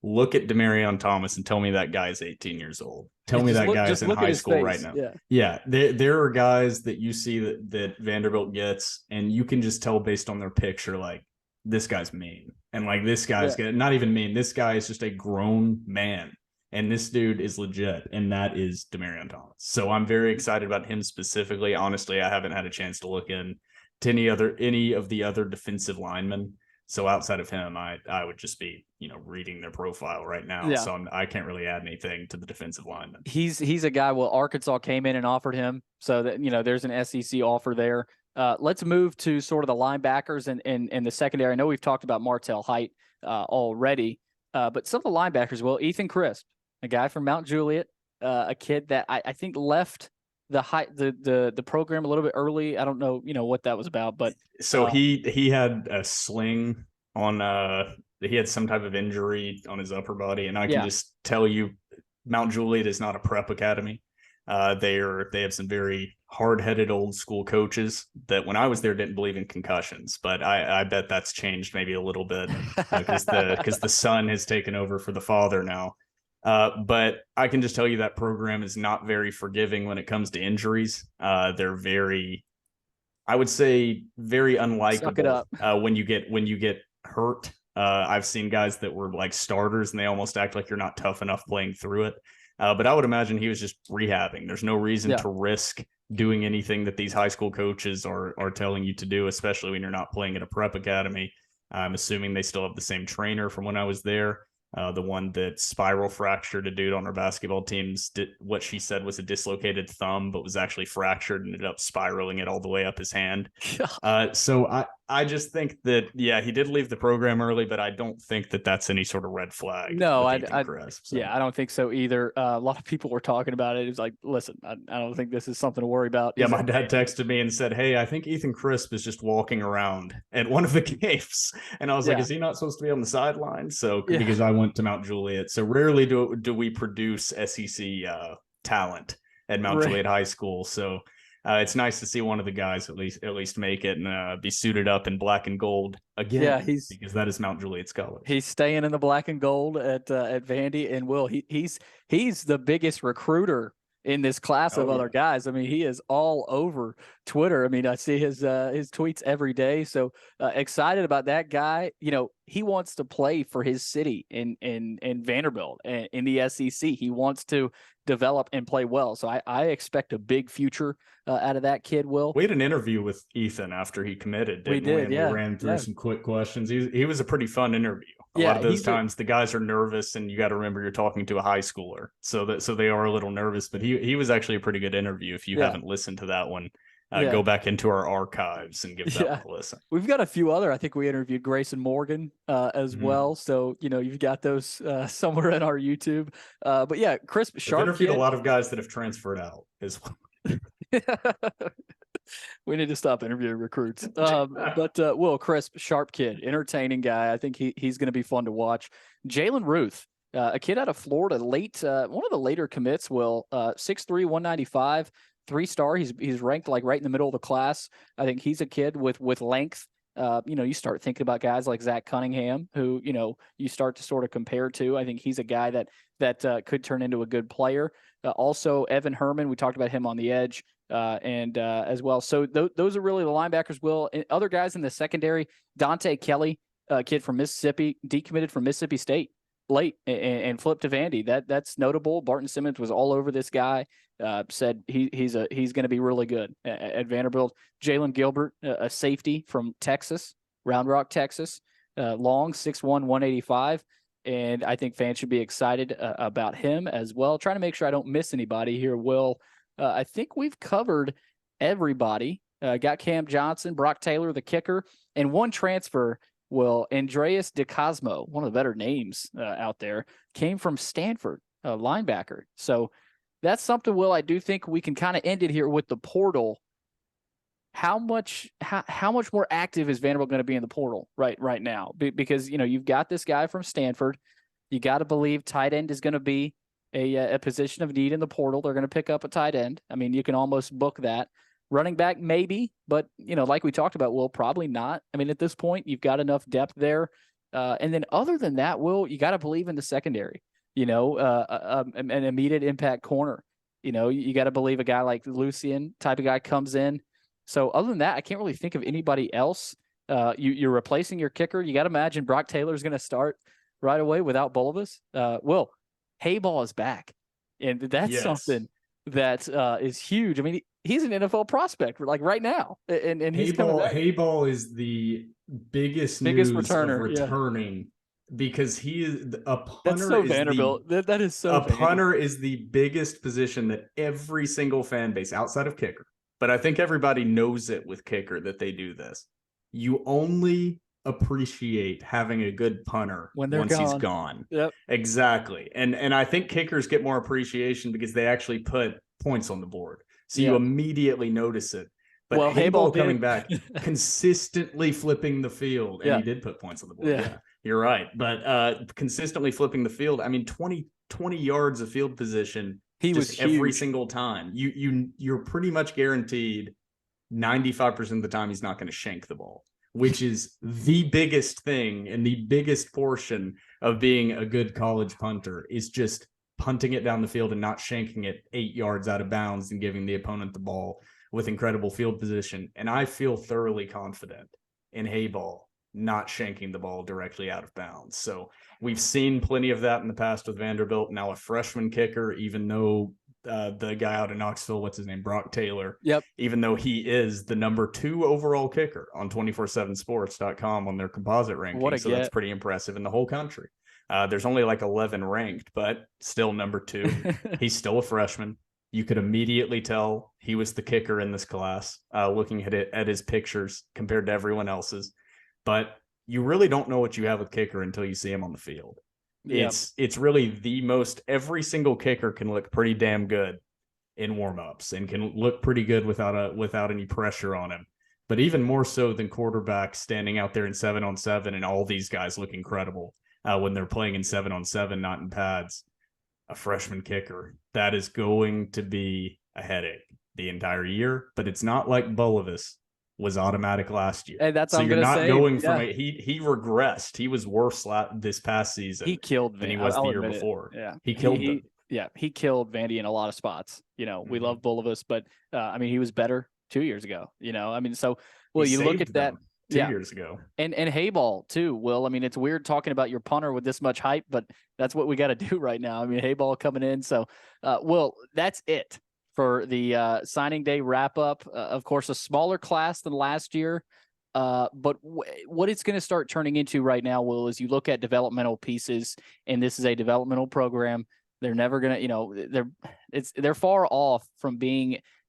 Look at Demarion Thomas and tell me that guy's 18 years old. Tell me that guy's in high school right now. Yeah. There are guys that you see that Vanderbilt gets, and you can just tell based on their picture, like, this guy's mean. And like, this guy's not even mean. This guy is just a grown man. And this dude is legit, and that is Demarion Thomas. So I'm very excited about him specifically. Honestly, I haven't had a chance to look in to any of the other defensive linemen. So outside of him, I would just be, reading their profile right now. Yeah. So I can't really add anything to the defensive lineman. He's a guy. Well, Arkansas came in and offered him, so that there's an SEC offer there. Let's move to sort of the linebackers and the secondary. I know we've talked about Martel Hight already, but some of the linebackers. Well, Ethan Crisp, a guy from Mount Juliet, a kid that I think left the program a little bit early. I don't know, what that was about, but so he had a sling on he had some type of injury on his upper body, and I can just tell you, Mount Juliet is not a prep academy. They have some very hard-headed old school coaches that when I was there didn't believe in concussions, but I bet that's changed maybe a little bit because the son has taken over for the father now. But I can just tell you that program is not very forgiving when it comes to injuries. They're very, I would say, very unlikable when you get hurt. I've seen guys that were like starters and they almost act like you're not tough enough playing through it. But I would imagine he was just rehabbing. There's no reason to risk doing anything that these high school coaches are telling you to do, especially when you're not playing at a prep academy. I'm assuming they still have the same trainer from when I was there. The one that spiral fractured a dude on our basketball teams, what she said was a dislocated thumb, but was actually fractured and ended up spiraling it all the way up his hand. So I just think that, yeah, he did leave the program early, but I don't think that that's any sort of red flag. No, I don't think so either. A lot of people were talking about it. It was like, listen, I don't think this is something to worry about. Yeah, my dad texted me and said, hey, I think Ethan Crisp is just walking around at one of the games. And I was like, is he not supposed to be on the sideline? So because I went to Mount Juliet. So rarely do we produce SEC talent at Mount Juliet High School. So it's nice to see one of the guys at least make it and be suited up in black and gold again. Yeah, because that is Mount Juliet's colors. He's staying in the black and gold at Vandy, and he's the biggest recruiter in this class of other guys. I mean, he is all over Twitter. I mean, I see his tweets every day. So excited about that guy. You know, he wants to play for his city in Vanderbilt and in the SEC. He wants to develop and play well. So I expect a big future out of that kid, Will. We had an interview with Ethan after he committed. We ran through some quick questions. He was a pretty fun interview. A lot of those times the guys are nervous, and you got to remember you're talking to a high schooler. So they are a little nervous, but he was actually a pretty good interview. If you haven't listened to that one, go back into our archives and give that one a listen. We've got a few other. I think we interviewed Grayson Morgan as well. So, you know, you've got those somewhere in our YouTube. But yeah, Crisp, sharp. We've interviewed a lot of guys that have transferred out as well. We need to stop interviewing recruits. But Will, Crisp, sharp kid, entertaining guy. I think he's going to be fun to watch. Jalen Ruth, a kid out of Florida, one of the later commits, Will, 6'3", 195. 3-star. He's ranked like right in the middle of the class. I think he's a kid with length. You know, you start thinking about guys like Zach Cunningham, who, you know, you start to sort of compare to. I think he's a guy that could turn into a good player. Also, Evan Herman, we talked about him on the edge and as well. So those are really the linebackers, Will. And other guys in the secondary, Dante Kelly, a kid from Mississippi, decommitted from Mississippi State late and flipped to Vandy. That's notable. Barton Simmons was all over this guy. Said he's going to be really good at Vanderbilt. Jalen Gilbert, a safety from Texas, Round Rock, Texas, long, 6'1", 185. And I think fans should be excited about him as well. Trying to make sure I don't miss anybody here, Will. I think we've covered everybody. Got Cam Johnson, Brock Taylor, the kicker, and one transfer, Will, Andreas DeCosmo, one of the better names out there, came from Stanford, linebacker. So that's something, Will, I do think we can kind of end it here with the portal. How much more active is Vanderbilt going to be in the portal right now? Because, you know, you've got this guy from Stanford. You got to believe tight end is going to be a position of need in the portal. They're going to pick up a tight end. I mean, you can almost book that. Running back, maybe, but, you know, like we talked about, Will, probably not. I mean, at this point, you've got enough depth there. And then other than that, Will, you got to believe in the secondary, you know, an immediate impact corner. You know, you got to believe a guy like Lucien type of guy comes in. So other than that, I can't really think of anybody else. You're replacing your kicker. You got to imagine Brock Taylor's going to start right away without Bulvis. Will, Hayball is back. And that's something that is huge. I mean, he's an NFL prospect like right now. And he's Hayball is the biggest news returner, of returning because he is a punter. That's so Vanderbilt. That is so Vanderbilt. Punter is the biggest position that every single fan base outside of kicker, but I think everybody knows it with kicker that they do this. You only appreciate having a good punter once he's gone. Yep. Exactly. And I think kickers get more appreciation because they actually put points on the board. So you immediately notice it. But Hayball coming back, consistently flipping the field, and he did put points on the board. Yeah, you're right. But consistently flipping the field, I mean, 20 yards of field position he was every single time. You're pretty much guaranteed 95% of the time he's not going to shank the ball, which is the biggest thing and the biggest portion of being a good college punter is just punting it down the field and not shanking it 8 yards out of bounds and giving the opponent the ball with incredible field position. And I feel thoroughly confident in Hayball not shanking the ball directly out of bounds. So we've seen plenty of that in the past with Vanderbilt. Now a freshman kicker, even though the guy out in Knoxville, what's his name, Brock Taylor, even though he is the number 2 overall kicker on 247sports.com on their composite ranking. So that's pretty impressive in the whole country. There's only like 11 ranked, but still number 2. He's still a freshman. You could immediately tell he was the kicker in this class, looking at his pictures compared to everyone else's. But you really don't know what you have with kicker until you see him on the field. Yep. It's really the most, every single kicker can look pretty damn good in warmups and can look pretty good without any pressure on him. But even more so than quarterbacks standing out there in 7-on-7 and all these guys look incredible when they're playing in 7-on-7, not in pads. A freshman kicker, that is going to be a headache the entire year. But it's not like Bulovas was automatic last year. And that's so you're not going from he regressed. He was worse this past season. He killed Vandy. Than he was the year before. Yeah. He killed them. Yeah, he killed Vandy in a lot of spots. You know, we love Bulovas, but I mean, he was better 2 years ago. You know, I mean, so you look at that 2 years ago. And Hayball too, Will. I mean, it's weird talking about your punter with this much hype, but that's what we got to do right now. I mean, Hayball coming in. So, Will, that's it for the signing day wrap up. Of course, a smaller class than last year. But what it's going to start turning into right now, Will, is you look at developmental pieces, and this is a developmental program. They're never going to, you know, they're far off from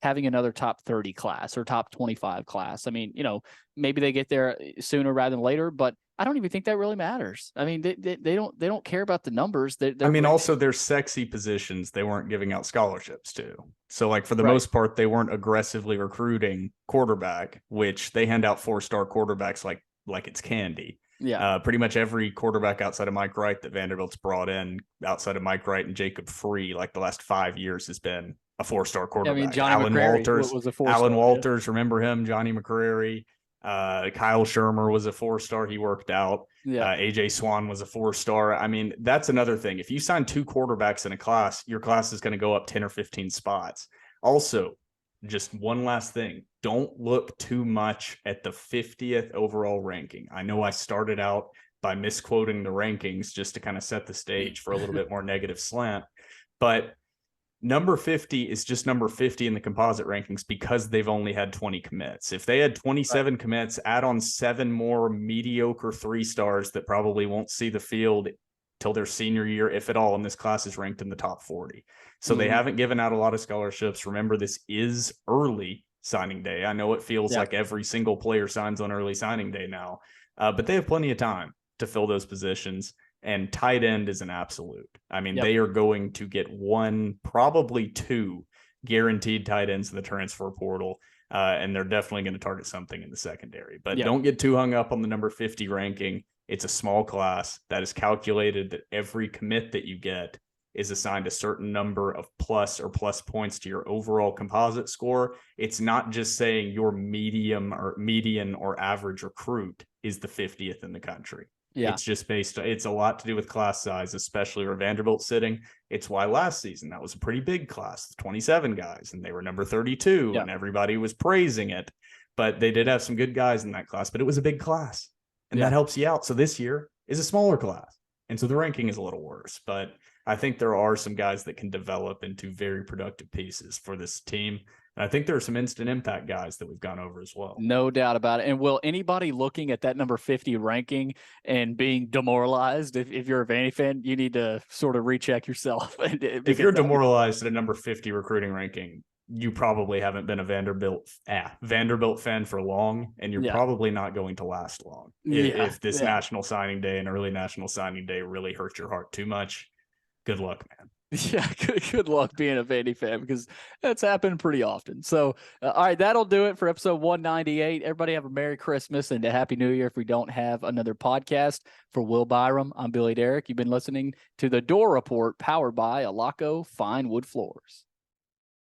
having another top 30 class or top 25 class. I mean, you know, maybe they get there sooner rather than later, but I don't even think that really matters. I mean, they don't care about the numbers. Also there's sexy positions they weren't giving out scholarships to. So like for the most part, they weren't aggressively recruiting quarterback, which they hand out 4-star quarterbacks like it's candy. Yeah. Pretty much every quarterback outside of Mike Wright that Vanderbilt's brought in, outside of Mike Wright and Jacob Free, like the last 5 years has been a 4-star quarterback. I mean, Johnny Alan McCrary Walters was a 4-star. Alan Walters, remember him? Johnny McCrary. Kyle Shermer was a 4-star. He worked out. Yeah. AJ Swan was a 4-star. I mean, that's another thing. If you sign 2 quarterbacks in a class, your class is going to go up 10 or 15 spots. Also, just one last thing. Don't look too much at the 50th overall ranking. I know I started out by misquoting the rankings just to kind of set the stage for a little bit more negative slant, but number 50 is just number 50 in the composite rankings because they've only had 20 commits. If they had 27 commits, add on 7 more mediocre 3-stars that probably won't see the field till their senior year, if at all, and this class is ranked in the top 40. So they haven't given out a lot of scholarships. Remember, this is early signing day. I know it feels like every single player signs on early signing day now, but they have plenty of time to fill those positions. And tight end is an absolute. I mean, they are going to get 1, probably 2 guaranteed tight ends in the transfer portal. And they're definitely going to target something in the secondary. But don't get too hung up on the number 50 ranking. It's a small class that is calculated that every commit that you get is assigned a certain number of plus points to your overall composite score. It's not just saying your median or average recruit is the 50th in the country. Yeah. It's just it's a lot to do with class size, especially where Vanderbilt's sitting. It's why last season that was a pretty big class, 27 guys, and they were number 32 and everybody was praising it. But they did have some good guys in that class, but it was a big class and that helps you out. So this year is a smaller class. And so the ranking is a little worse, but I think there are some guys that can develop into very productive pieces for this team. And I think there are some instant impact guys that we've gone over as well. No doubt about it. And will anybody looking at that number 50 ranking and being demoralized, if you're a Vandy fan, you need to sort of recheck yourself. If you're demoralized at a number 50 recruiting ranking, you probably haven't been a Vanderbilt fan for long, and you're probably not going to last long. If this national signing day and early national signing day really hurt your heart too much, good luck, man. Yeah, good luck being a Vandy fan, because that's happened pretty often. So, all right, that'll do it for episode 198. Everybody have a Merry Christmas and a Happy New Year if we don't have another podcast. For Will Byrum, I'm Billy Derrick. You've been listening to The Door Report, powered by Alaco Fine Wood Floors.